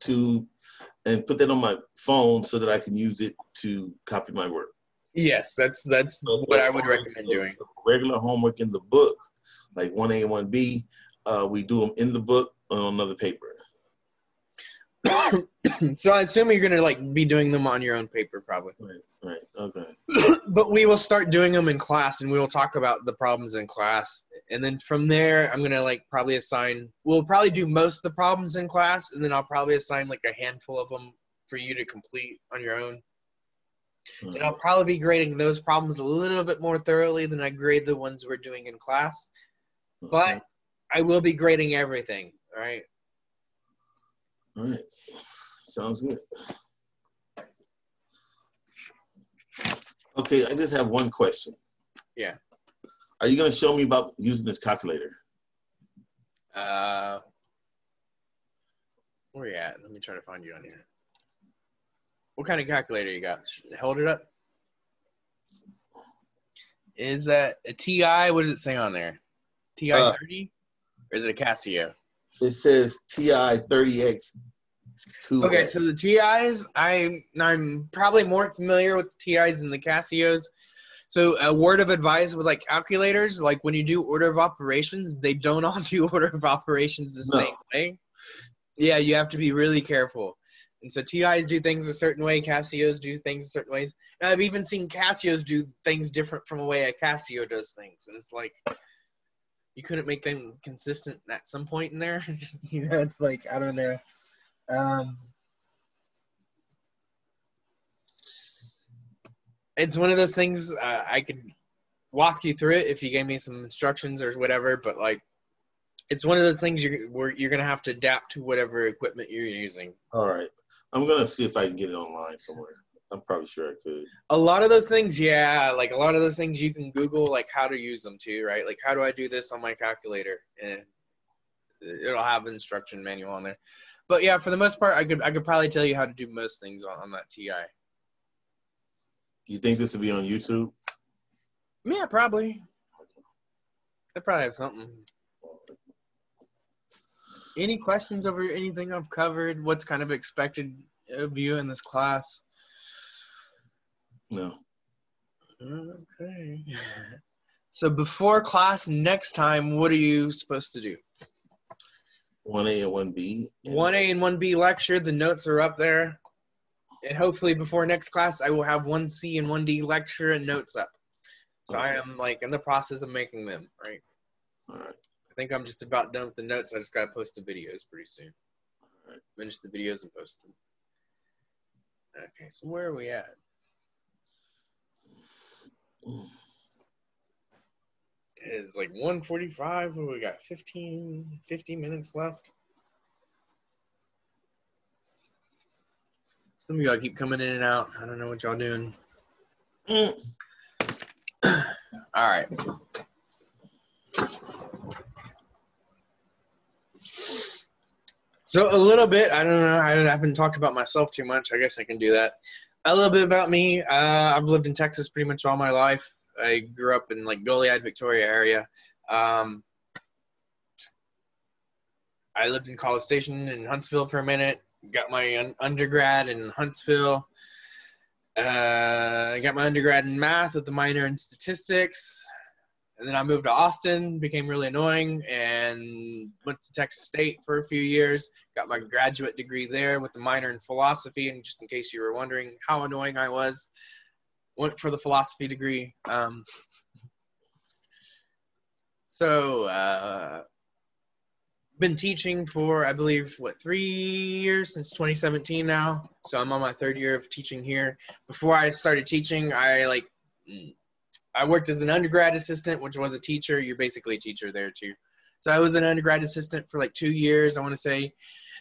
and put that on my phone so that I can use it to copy my work. Yes, that's so what I would recommend doing. Regular homework in the book, like 1A and 1B, we do them in the book on another paper. So I assume you're gonna like be doing them on your own paper, probably. Right. Okay. But we will start doing them in class, and we will talk about the problems in class, and then from there, I'm gonna like probably assign. We'll probably do most of the problems in class, and then I'll probably assign like a handful of them for you to complete on your own. And I'll probably be grading those problems a little bit more thoroughly than I grade the ones we're doing in class. But I will be grading everything, all right? All right. Sounds good. Okay, I just have one question. Yeah. Are you going to show me about using this calculator? Where are you at? Let me try to find you on here. What kind of calculator you got? Hold it up. Is that a TI? What does it say on there? TI 30? Or is it a Casio? It says TI 30X. Okay, so the TIs, I'm probably more familiar with the TIs than the Casios. So a word of advice with like calculators, like when you do order of operations, they don't all do order of operations the same way. Yeah, you have to be really careful. And so TIs do things a certain way, Casios do things certain ways. And I've even seen Casios do things different from the way a Casio does things. And it's like, you couldn't make them consistent at some point in there. You know, it's like, I don't know. It's one of those things, I could walk you through it if you gave me some instructions or whatever, but like, it's one of those things where you're going to have to adapt to whatever equipment you're using. All right. I'm going to see if I can get it online somewhere. I'm probably sure I could. A lot of those things, yeah, like a lot of those things you can Google like how to use them too, right? Like how do I do this on my calculator? And it'll have an instruction manual on there. But yeah, for the most part, I could probably tell you how to do most things on that TI. You think this will be on YouTube? Yeah, probably. They probably have something. Any questions over anything I've covered? What's kind of expected of you in this class? No. Okay. So before class next time, what are you supposed to do? 1A and 1B. 1A and 1B lecture. The notes are up there. And hopefully before next class, I will have 1C and 1D lecture and notes up. So okay. I am like in the process of making them, right? All right. I think I'm just about done with the notes. I just got to post the videos pretty soon. All right. Finish the videos and post them. Okay, so where are we at? It's like 1:45. We got 50 minutes left. Some of y'all keep coming in and out. I don't know what y'all doing. Mm. All right. So a little bit, I don't know, I haven't talked about myself too much. I guess I can do that. A little bit about me. I've lived in Texas pretty much all my life. I grew up in like Goliad, Victoria area. I lived in College Station in Huntsville for a minute. Got my undergrad in Huntsville. I got my undergrad in math with a minor in statistics. And then I moved to Austin, became really annoying, and went to Texas State for a few years. Got my graduate degree there with a minor in philosophy. And just in case you were wondering how annoying I was, went for the philosophy degree. Been teaching for, I believe, 3 years, since 2017 now. So I'm on my third year of teaching here. Before I started teaching, I worked as an undergrad assistant, which was a teacher. You're basically a teacher there too. So I was an undergrad assistant for like 2 years, I want to say.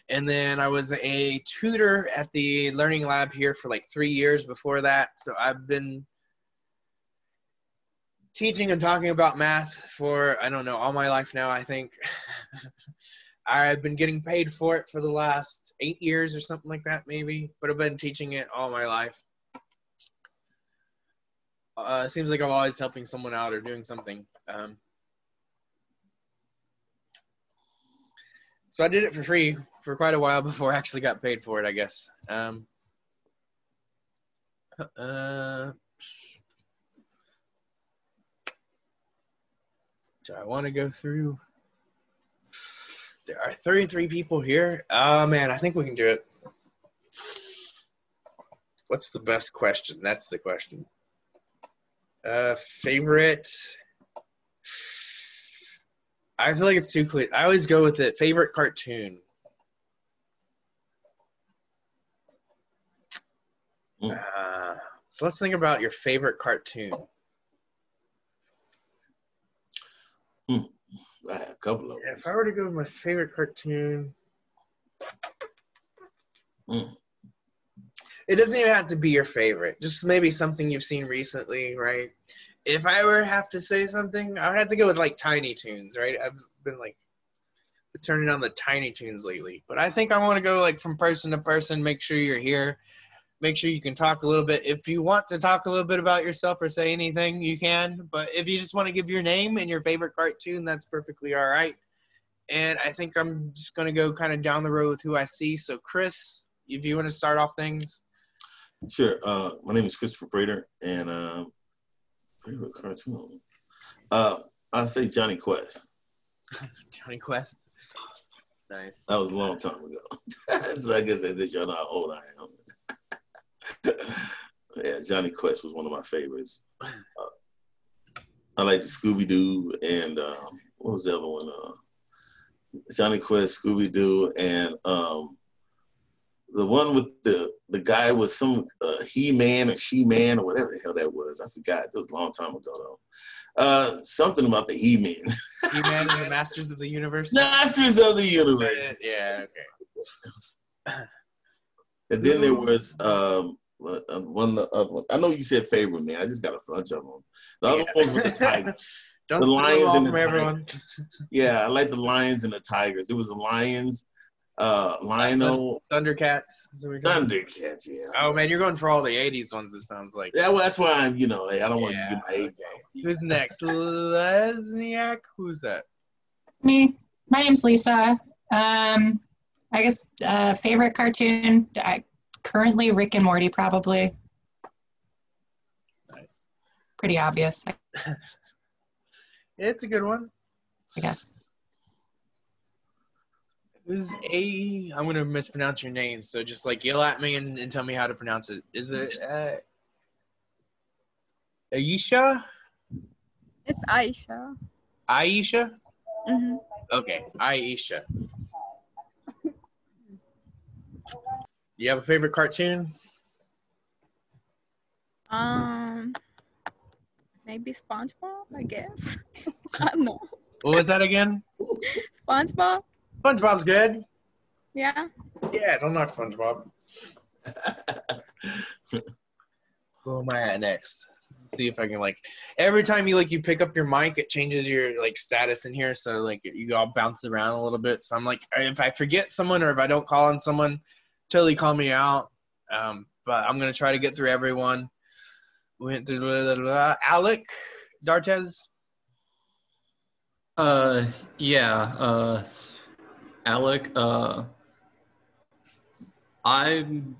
And then I was a tutor at the Learning Lab here for like 3 years before that. So I've been teaching and talking about math for, I don't know, all my life now, I think. I've been getting paid for it for the last 8 years or something like that, maybe. But I've been teaching it all my life. It seems like I'm always helping someone out or doing something. So I did it for free for quite a while before I actually got paid for it, I guess. Do I want to go through? There are 33 people here. Oh, man, I think we can do it. What's the best question? That's the question. Favorite? I feel like it's too clear. I always go with it. Favorite cartoon? So let's think about your favorite cartoon. I had a couple of them. If I were to go with my favorite cartoon, it doesn't even have to be your favorite. Just maybe something you've seen recently, right? If I were to have to say something, I would have to go with like Tiny Toons, right? I've been like turning on the Tiny Toons lately. But I think I want to go like from person to person, make sure you're here. Make sure you can talk a little bit. If you want to talk a little bit about yourself or say anything, you can. But if you just want to give your name and your favorite cartoon, that's perfectly all right. And I think I'm just going to go kind of down the road with who I see. So, Chris, if you want to start off things. Sure. My name is Christopher Prater, and favorite cartoon. I'll say Johnny Quest. Johnny Quest. Nice. That was a long time ago. So I guess that y'all know how old I am. Yeah, Johnny Quest was one of my favorites. I like the Scooby-Doo and what was the other one? Johnny Quest, Scooby-Doo, and the one with the guy with some He-Man or She-Man or whatever the hell that was. I forgot. It was a long time ago though. Something about the He-Man. He-Man and the Masters of the Universe? Masters of the Universe. Yeah, okay. And then there was one. I know you said favorite, man. I just got a bunch of them. The other ones with the tiger. Don't the lions and the everyone. Yeah, I like the lions and the tigers. It was the lions, Lionel. Thundercats. Thundercats, yeah. Oh man, you're going for all the '80s ones. It sounds like. Yeah, well, that's why I'm. I don't want to get my age out. Who's next? Lesniak? Who's that? Me. My name's Lisa. I guess favorite cartoon. Currently Rick and Morty, probably. Nice. Pretty obvious. It's a good one. I guess. I'm going to mispronounce your name, so just like yell at me and tell me how to pronounce it. Is it Aisha? It's Aisha. Aisha? Mm-hmm. Okay, Aisha. You have a favorite cartoon? Maybe SpongeBob, I guess. I don't know. What was that again? SpongeBob? SpongeBob's good. Yeah. Yeah, don't knock SpongeBob. Who am I at next? See if I can like every time you pick up your mic, it changes your like status in here, so like you all bounce around a little bit. So I'm like, if I forget someone or if I don't call on someone, totally call me out. But I'm gonna try to get through everyone. We went through Alec Dartez. Yeah, Alec, I'm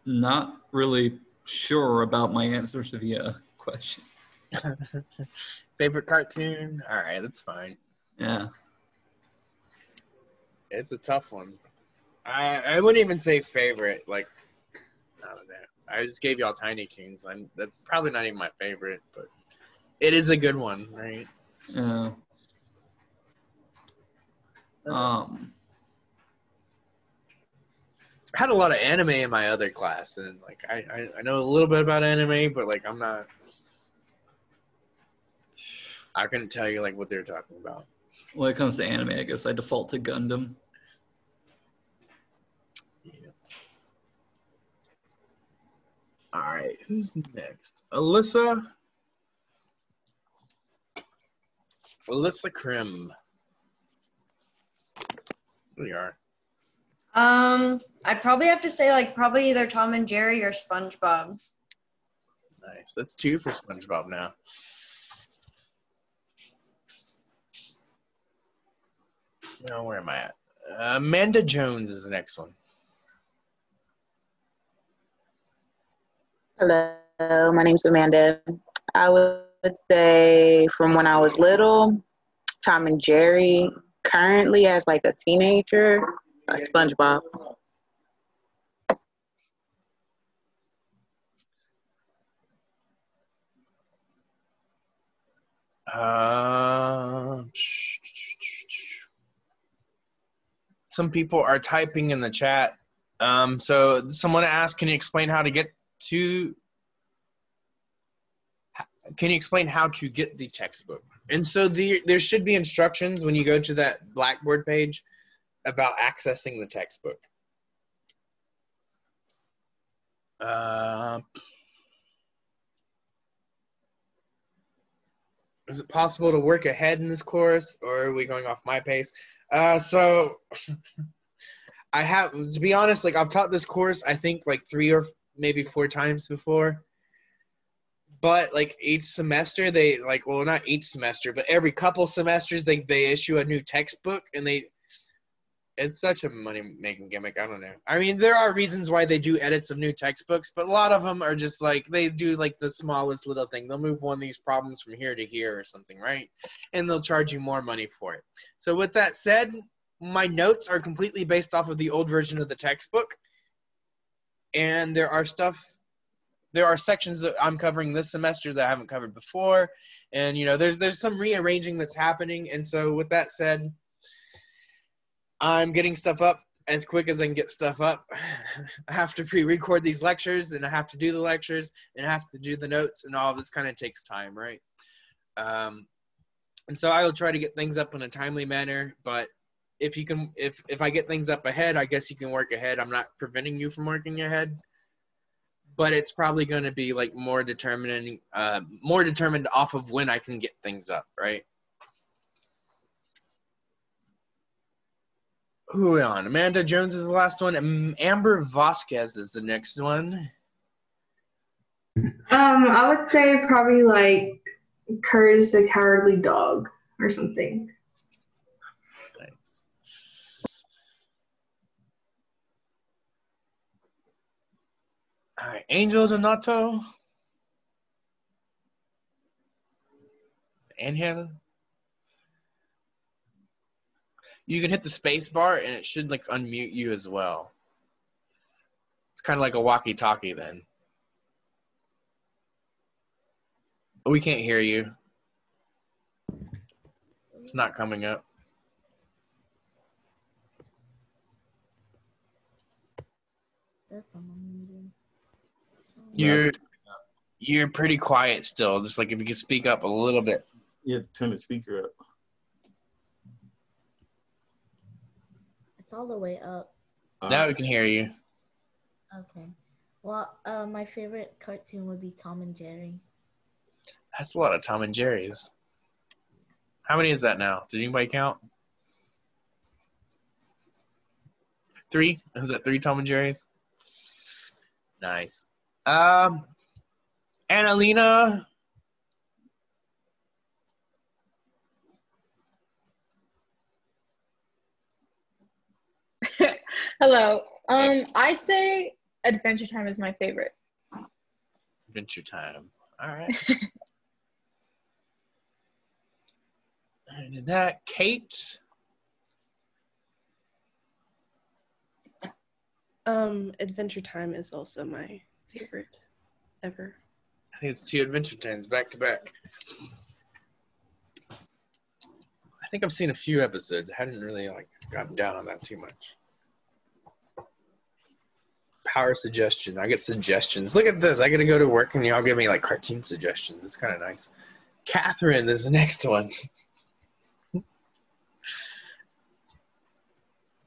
not really sure about my answers to the question. Favorite cartoon? All right, that's fine. Yeah. It's a tough one. I wouldn't even say favorite. Like, I don't know. I just gave y'all Tiny Toons. That's probably not even my favorite, but it is a good one, right? Yeah. I had a lot of anime in my other class, and like I know a little bit about anime, but like I couldn't tell you like what they're talking about. When it comes to anime, I guess I default to Gundam. Yeah. All right, who's next? Alyssa Krim. There you are. I'd probably have to say like probably either Tom and Jerry or SpongeBob. Nice. That's 2 for SpongeBob now. Now, where am I at? Amanda Jones is the next one. Hello, my name's Amanda. I would say from when I was little, Tom and Jerry. Currently, as like a teenager, SpongeBob. Some people are typing in the chat. So someone asked, can you explain how to get the textbook? And so there should be instructions when you go to that Blackboard page about accessing the textbook. Is it possible to work ahead in this course, or are we going off my pace? So I have, to be honest, like I've taught this course, I think like 3 or maybe 4 times before. But like each semester, they like, well, not each semester, but every couple semesters, they issue a new textbook, and it's such a money-making gimmick. I don't know. I mean, there are reasons why they do edits of new textbooks, but a lot of them are just like, they do like the smallest little thing. They'll move one of these problems from here to here or something, right? And they'll charge you more money for it. So with that said, my notes are completely based off of the old version of the textbook. And there are sections that I'm covering this semester that I haven't covered before. And, you know, there's some rearranging that's happening. And so with that said, I'm getting stuff up as quick as I can get stuff up. I have to pre-record these lectures, and I have to do the lectures, and I have to do the notes, and all of this kind of takes time, right? And so I will try to get things up in a timely manner, but if I get things up ahead, I guess you can work ahead. I'm not preventing you from working ahead, but it's probably going to be like more determined off of when I can get things up, right? Who are we on? Amanda Jones is the last one. And Amber Vasquez is the next one. I would say probably like Courage the Cowardly Dog or something. Nice. All right, Angel Donato. And Hannah. You can hit the space bar, and it should like unmute you as well. It's kind of like a walkie-talkie then. We can't hear you. It's not coming up. You're pretty quiet still. Just like if you could speak up a little bit. You have to turn the speaker up. It's all the way up. Now we can hear you. Okay. Well, my favorite cartoon would be Tom and Jerry. That's a lot of Tom and Jerry's. How many is that now? Did anybody count? 3? Is that 3 Tom and Jerry's? Nice. Annalena. Hello. I'd say Adventure Time is my favorite. Adventure Time. All right. And that, Kate. Adventure Time is also my favorite ever. I think it's 2 Adventure Times back to back. I think I've seen a few episodes. I hadn't really gotten down on that too much. Power suggestion. I get suggestions. Look at this. I get to go to work and y'all give me cartoon suggestions. It's kind of nice. Catherine is the next one.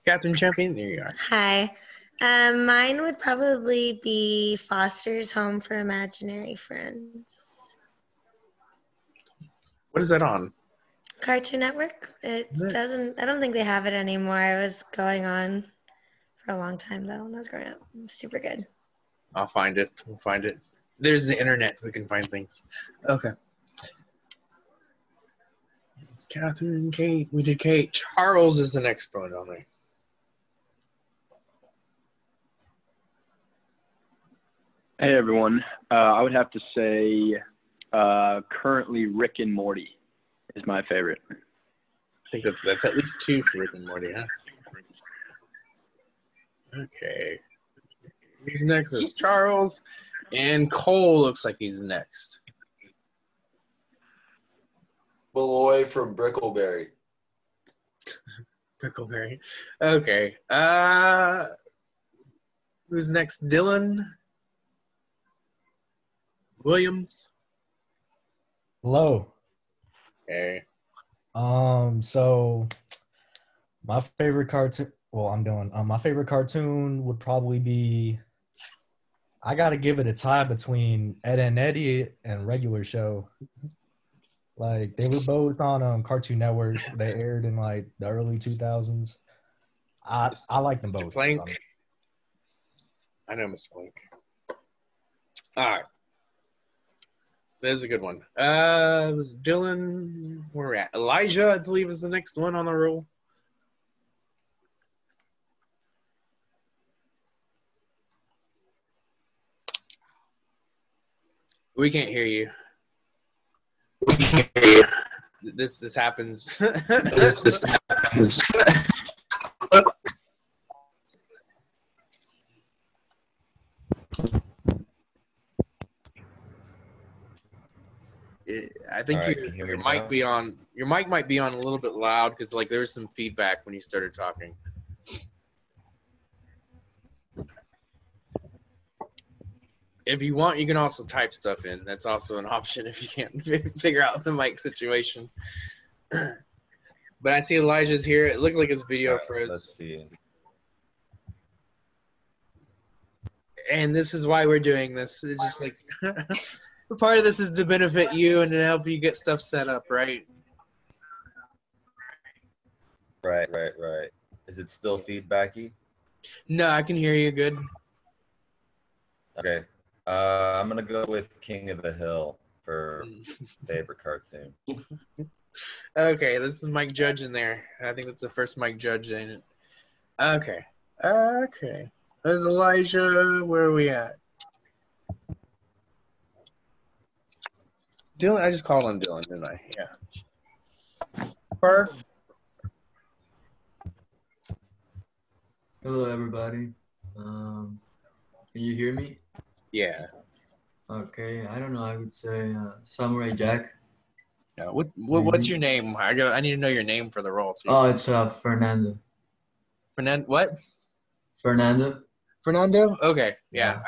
Catherine Champion, there you are. Hi. Mine would probably be Foster's Home for Imaginary Friends. What is that on? Cartoon Network. I don't think they have it anymore. It was going on for a long time though when I was growing up. It was super good. I'll find it. We'll find it. There's the internet. We can find things. Okay. Catherine, Kate. We did Kate. Charles is the next one on there. Hey everyone, I would have to say currently Rick and Morty is my favorite. I think that's at least 2 for Rick and Morty, huh? Okay. Who's next? Is Charles, and Cole looks like he's next. Malloy from Brickleberry. Brickleberry. Okay. Who's next? Dylan Williams. Hello. Okay. So my favorite cartoon. Well, I'm doing. My favorite cartoon would probably be. I gotta give it a tie between Ed and Eddie and regular show. They were both on Cartoon Network. They aired in the early 2000s. I like them both. Plank. I know Mr. Plank. All right. That is a good one. It was Dylan. Where are we at? Elijah, I believe, is the next one on the roll. We can't hear you. We can't hear you. This happens. This happens. I think right, your mic be on. Your mic might be on a little bit loud because there was some feedback when you started talking. If you want, you can also type stuff in. That's also an option if you can't figure out the mic situation. But I see Elijah's here. It looks like his video froze. Let's see. And this is why we're doing this. It's just part of this is to benefit you and to help you get stuff set up, right? Right. Is it still feedbacky? No, I can hear you good. Okay. I'm going to go with King of the Hill for favorite cartoon. Okay, this is Mike Judge in there. I think that's the first Mike Judge in it. Okay. There's Elijah. Where are we at? Dylan, I just called him Dylan, didn't I? Yeah. Burr. Hello, everybody. Can you hear me? Yeah. Okay. I don't know. I would say Samurai Jack. Yeah. What's your name? I need to know your name for the role too. Oh, it's Fernando. What? Fernando. Fernando? Okay. Yeah.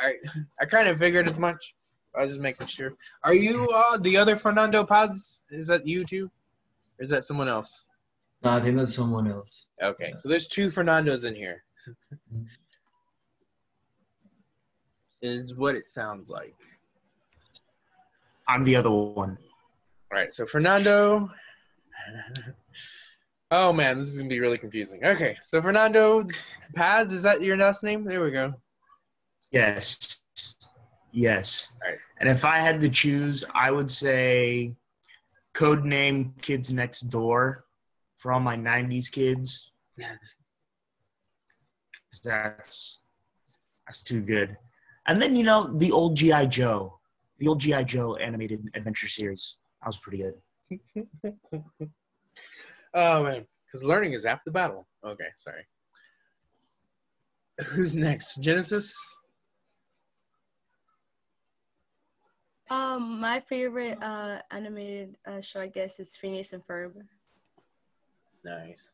I kind of figured as much. I was just making sure. Are you the other Fernando Paz? Is that you too? Or is that someone else? No, I think that's someone else. Okay. So there's 2 Fernandos in here. Is what it sounds like. I'm the other one. All right, so Fernando. Oh man, this is gonna be really confusing. Okay, so Fernando, Pads, is that your last name? There we go. Yes. Yes. All right. And if I had to choose, I would say Codename Kids Next Door for all my 90s kids. That's too good. And then, the old G.I. Joe. The old G.I. Joe animated adventure series. That was pretty good. Oh man, because learning is half the battle. Okay, sorry. Who's next? Genesis? My favorite animated show, I guess, is Phineas and Ferb. Nice.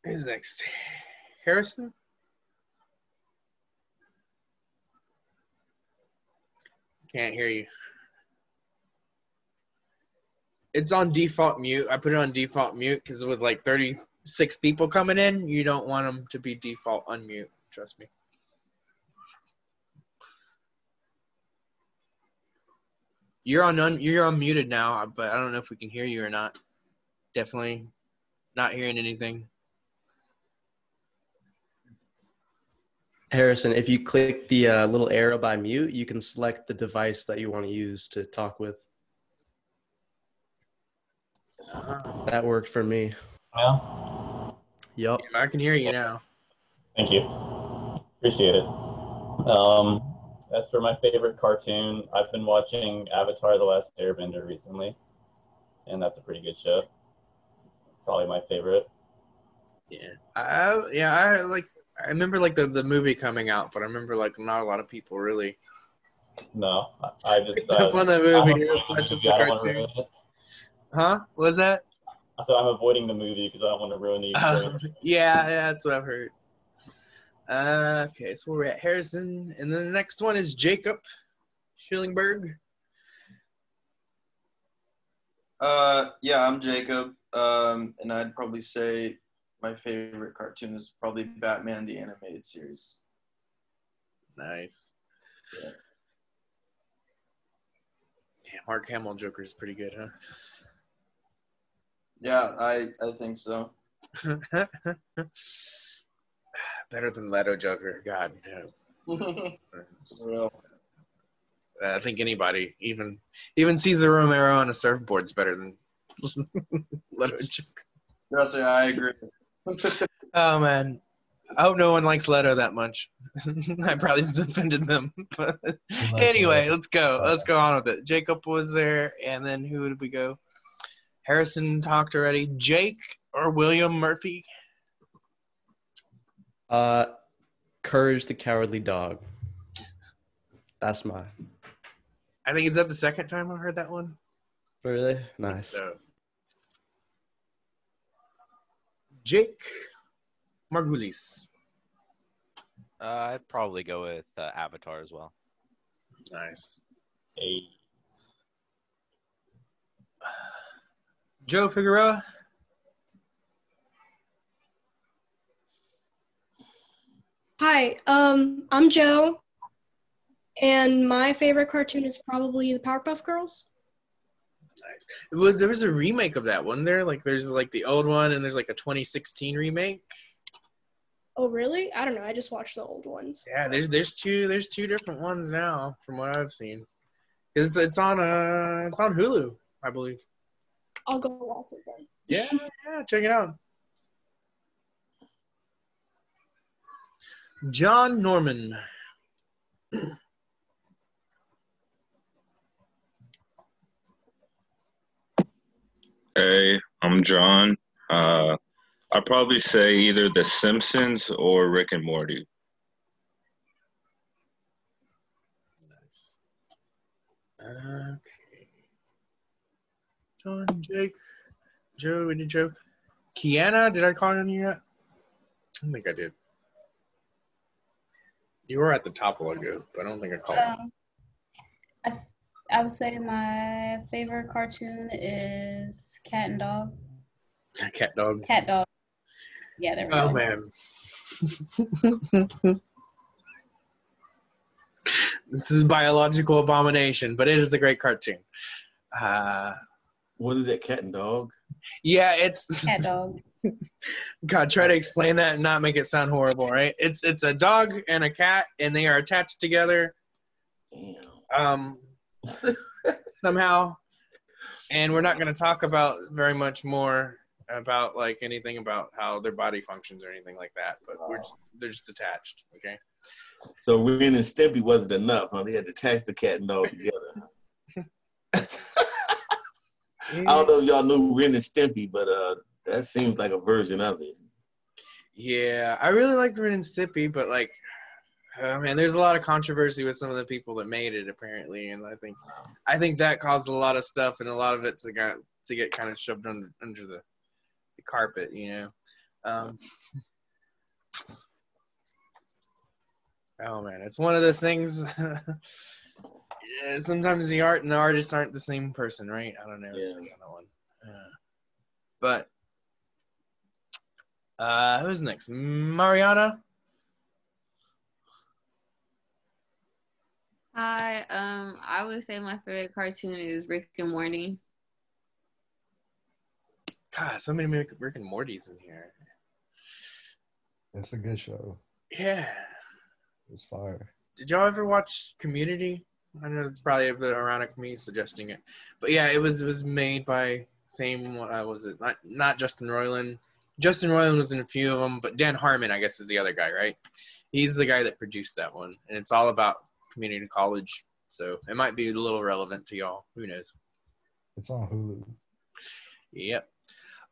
Who's next? Harrison? Can't hear you. It's on default mute. I put it on default mute because with like 36 people coming in, you don't want them to be default unmute. Trust me. You're unmuted now, but I don't know if we can hear you or not. Definitely not hearing anything. Harrison, if you click the little arrow by mute, you can select the device that you want to use to talk with. That worked for me. Yeah. Yep. I can hear you now. Thank you. Appreciate it. As for my favorite cartoon, I've been watching Avatar: The Last Airbender recently, and that's a pretty good show. Probably my favorite. Yeah. I remember like the movie coming out, but I remember like not a lot of people really. No, I just picked up on the movie. It's not just the cartoon. Huh? What was that? So I'm avoiding the movie because I don't want to ruin the experience. Yeah, that's what I've heard. Okay, so we're at Harrison, and then the next one is Jacob Schillingberg. Yeah, I'm Jacob, and I'd probably say my favorite cartoon is probably Batman the Animated Series. Nice. Yeah, Mark Hamill Joker is pretty good, huh? Yeah, I think so. Better than Leto Joker. God, no. I think anybody, even Cesar Romero on a surfboard is better than Leto Joker. Yes, I agree. Oh man, I hope no one likes Leto that much. I probably just offended them. But anyway, let's go. Let's go on with it. Jacob was there, and then who did we go? Harrison talked already. Jake or William Murphy? Courage the Cowardly Dog. That's mine. I think, is that the second time I heard that one? Really? Nice. So. Jake Margulis. I'd probably go with Avatar as well. Nice. Hey. Joe Figueroa. Hi, I'm Joe, and my favorite cartoon is probably the Powerpuff Girls. Nice. Well, there was a remake of that one. There's like the old one, and there's like a 2016 remake. Oh, really? I don't know. I just watched the old ones. Yeah, so. there's two different ones now, from what I've seen. It's on Hulu, I believe. I'll go watch it then. Yeah, check it out. John Norman. Hey, I'm John. I'd probably say either The Simpsons or Rick and Morty. Nice. Okay. John, Jake, Joe, any joke? Kiana, did I call on you yet? I don't think I did. You were at the top a while ago, but I don't think I called you. I would say my favorite cartoon is Cat and Dog. Cat Dog? Cat Dog. Yeah, there we go. Oh, man. This is biological abomination, but it is a great cartoon. What is that, cat and dog? Yeah, it's Cat dog. God, try to explain that and not make it sound horrible, right? It's a dog and a cat, and they are attached together. Somehow. And we're not going to talk about very much more about like anything about how their body functions or anything like that, but they're just attached, okay? So Ren and Stimpy wasn't enough, huh? They had to attach the cat and dog together. I don't know if y'all knew Ren and Stimpy, but that seems like a version of it. Yeah, I really liked Ren and Stimpy, but like, oh man, there's a lot of controversy with some of the people that made it apparently, and I think that caused a lot of stuff, and a lot of it to get kind of shoved under the carpet, you know. Oh man, it's one of those things. Sometimes the art and the artist aren't the same person, right? I don't know. It's kind of one. But who's next? Mariana. Hi, I would say my favorite cartoon is Rick and Morty. God, so many Rick and Morty's in here. It's a good show. Yeah. It's fire. Did y'all ever watch Community? I know it's probably a bit ironic me suggesting it, but yeah, it was made by was it not Justin Roiland? Justin Roiland was in a few of them, but Dan Harmon, I guess, is the other guy, right? He's the guy that produced that one, and it's all about community college, so it might be a little relevant to y'all. Who knows? It's on Hulu. Yep.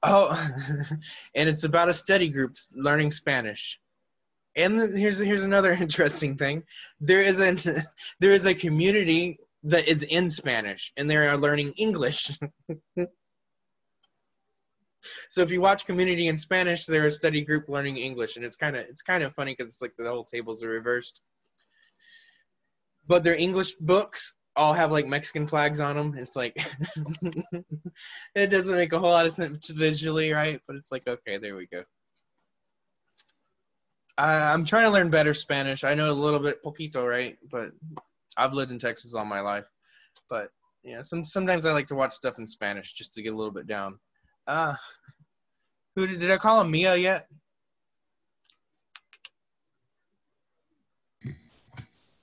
Oh, and it's about a study group learning Spanish. And here's another interesting thing. There is a community that is in Spanish, and they are learning English. So if you watch Community in Spanish, they're a study group learning English, and it's kind of funny because it's like the whole tables are reversed. But their English books all have like Mexican flags on them. It's like it doesn't make a whole lot of sense visually, right? But it's like, okay, there we go. I'm trying to learn better Spanish. I know a little bit, poquito, right? But I've lived in Texas all my life. But yeah, sometimes I like to watch stuff in Spanish just to get a little bit down. Who did I call him? Mia yet?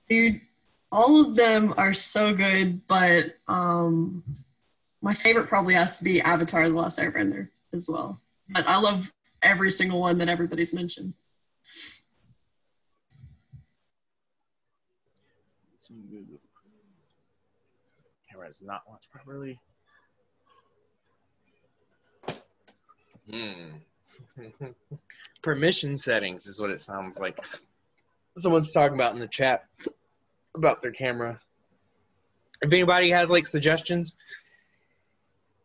Dude, all of them are so good, but my favorite probably has to be Avatar: The Last Airbender as well. But I love every single one that everybody's mentioned. Camera's not watched properly. Permission settings is what it sounds like. Someone's talking about in the chat about their camera. If anybody has like suggestions,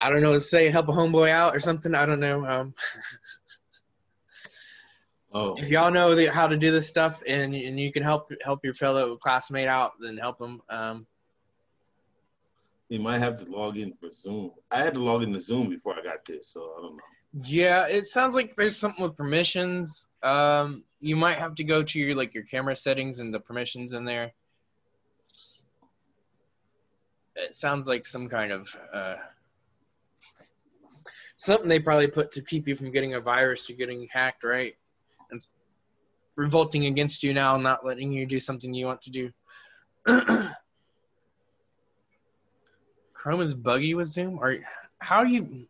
I don't know, say help a homeboy out or something. I don't know. If y'all know how to do this stuff and you can help your fellow classmate out, then help them. You might have to log in for Zoom. I had to log into Zoom before I got this, so I don't know. Yeah, it sounds like there's something with permissions. You might have to go to your camera settings and the permissions in there. It sounds like some kind of something they probably put to keep you from getting a virus or getting hacked, right? And revolting against you now, not letting you do something you want to do. Chrome is buggy with Zoom? Or how do you...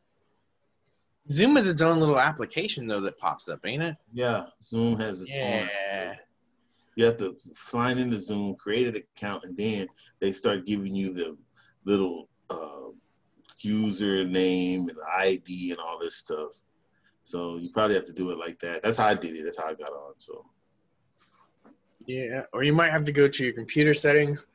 Zoom is its own little application, though, that pops up, ain't it? Yeah, Zoom has its own. You have to sign into Zoom, create an account, and then they start giving you the little username and ID and all this stuff. So you probably have to do it like that. That's how I did it. That's how I got on. So yeah, or you might have to go to your computer settings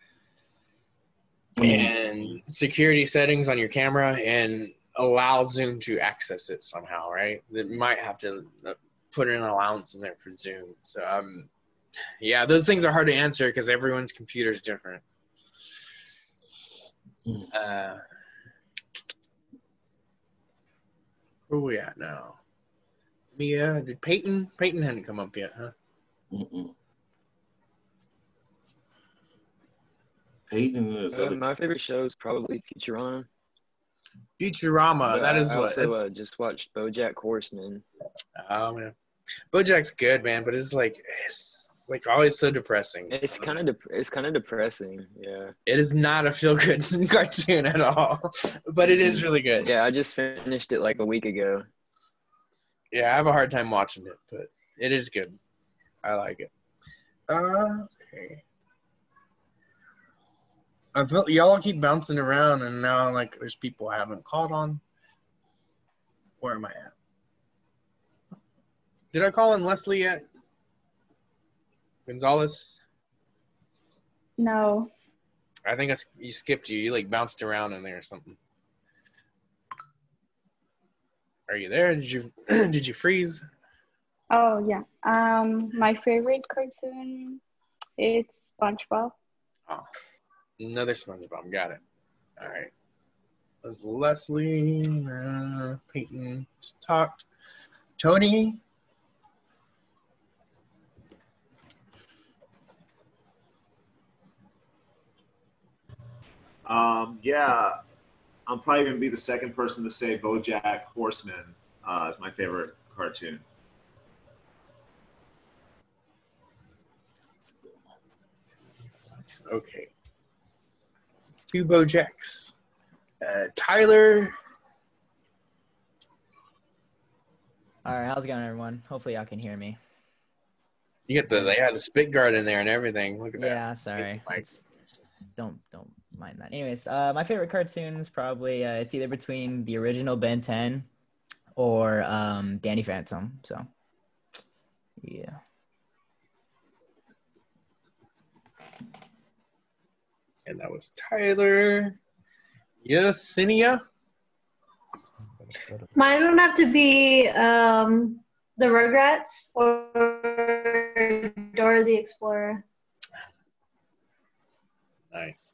and security settings on your camera and allow Zoom to access it somehow, right? That might have to put an allowance in there for Zoom. So yeah, those things are hard to answer because everyone's computer is different. Where are we at now? Mia, did Peyton hadn't come up yet, huh? Peyton and this other. My favorite show is probably Futurama. Futurama. But That is I what. also just watched BoJack Horseman. Oh man, BoJack's good, man, but it's like always so depressing. It's kind of depressing. Yeah. It is not a feel good cartoon at all, but it is really good. Yeah, I just finished it like a week ago. Yeah, I have a hard time watching it, but it is good. I like it. Okay. I feel y'all keep bouncing around, and now like there's people I haven't called on. Where am I at? Did I call on Leslie yet? Gonzalez? No. I think you skipped you. You like bounced around in there or something. Are you there? Did you freeze? Oh yeah. My favorite cartoon, it's SpongeBob. Oh, another SpongeBob. Got it. All right. That was Leslie. Peyton just talked. Tony. Yeah, I'm probably gonna be the second person to say BoJack Horseman is my favorite cartoon. Okay. 2 BoJacks. Tyler. All right, how's it going, everyone? Hopefully, y'all can hear me. You get they had the spit guard in there and everything. Look at that. Yeah, sorry. Don't mind that. Anyways, my favorite cartoon is probably it's either between the original Ben 10 or Danny Phantom. So, yeah. And that was Tyler. Yesenia. Mine don't have to be the Rugrats or Dora the Explorer. Nice.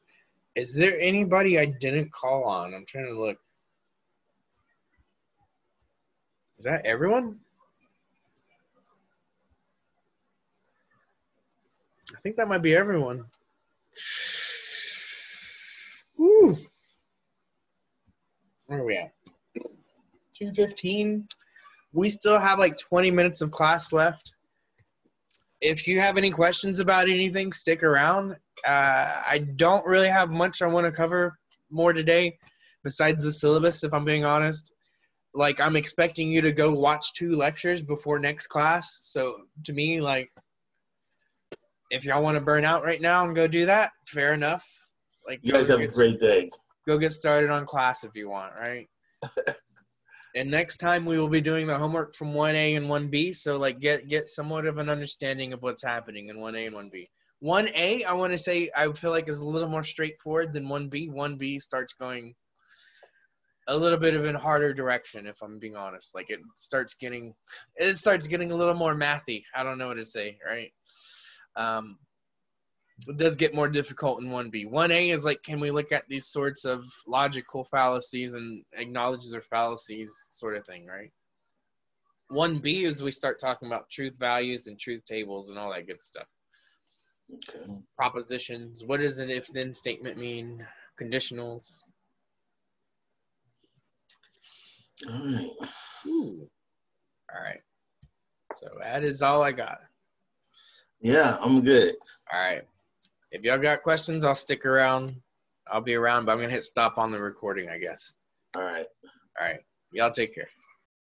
Is there anybody I didn't call on? I'm trying to look. Is that everyone? I think that might be everyone. Woo. Where are we at? 2:15. We still have like 20 minutes of class left. If you have any questions about anything, stick around. I don't really have much I want to cover more today besides the syllabus, if I'm being honest. Like, I'm expecting you to go watch 2 lectures before next class. So, to me, like, if y'all want to burn out right now and go do that, fair enough. Like, you guys have a great day. Go get started on class if you want, right? And next time we will be doing the homework from 1A and 1B. So, like, get somewhat of an understanding of what's happening in 1A and 1B. 1A, I want to say, I feel like is a little more straightforward than 1B. 1B starts going a little bit of a harder direction, if I'm being honest. Like, it starts getting a little more mathy. I don't know what to say, right? It does get more difficult in 1B. 1A is like, can we look at these sorts of logical fallacies and acknowledge their fallacies sort of thing, right? 1B is we start talking about truth values and truth tables and all that good stuff. Okay. Propositions. What does an if-then statement mean? Conditionals. All right. Ooh. All right. So that is all I got. Yeah, I'm good. All right. If y'all got questions, I'll stick around. I'll be around, but I'm going to hit stop on the recording, I guess. All right. All right. Y'all take care.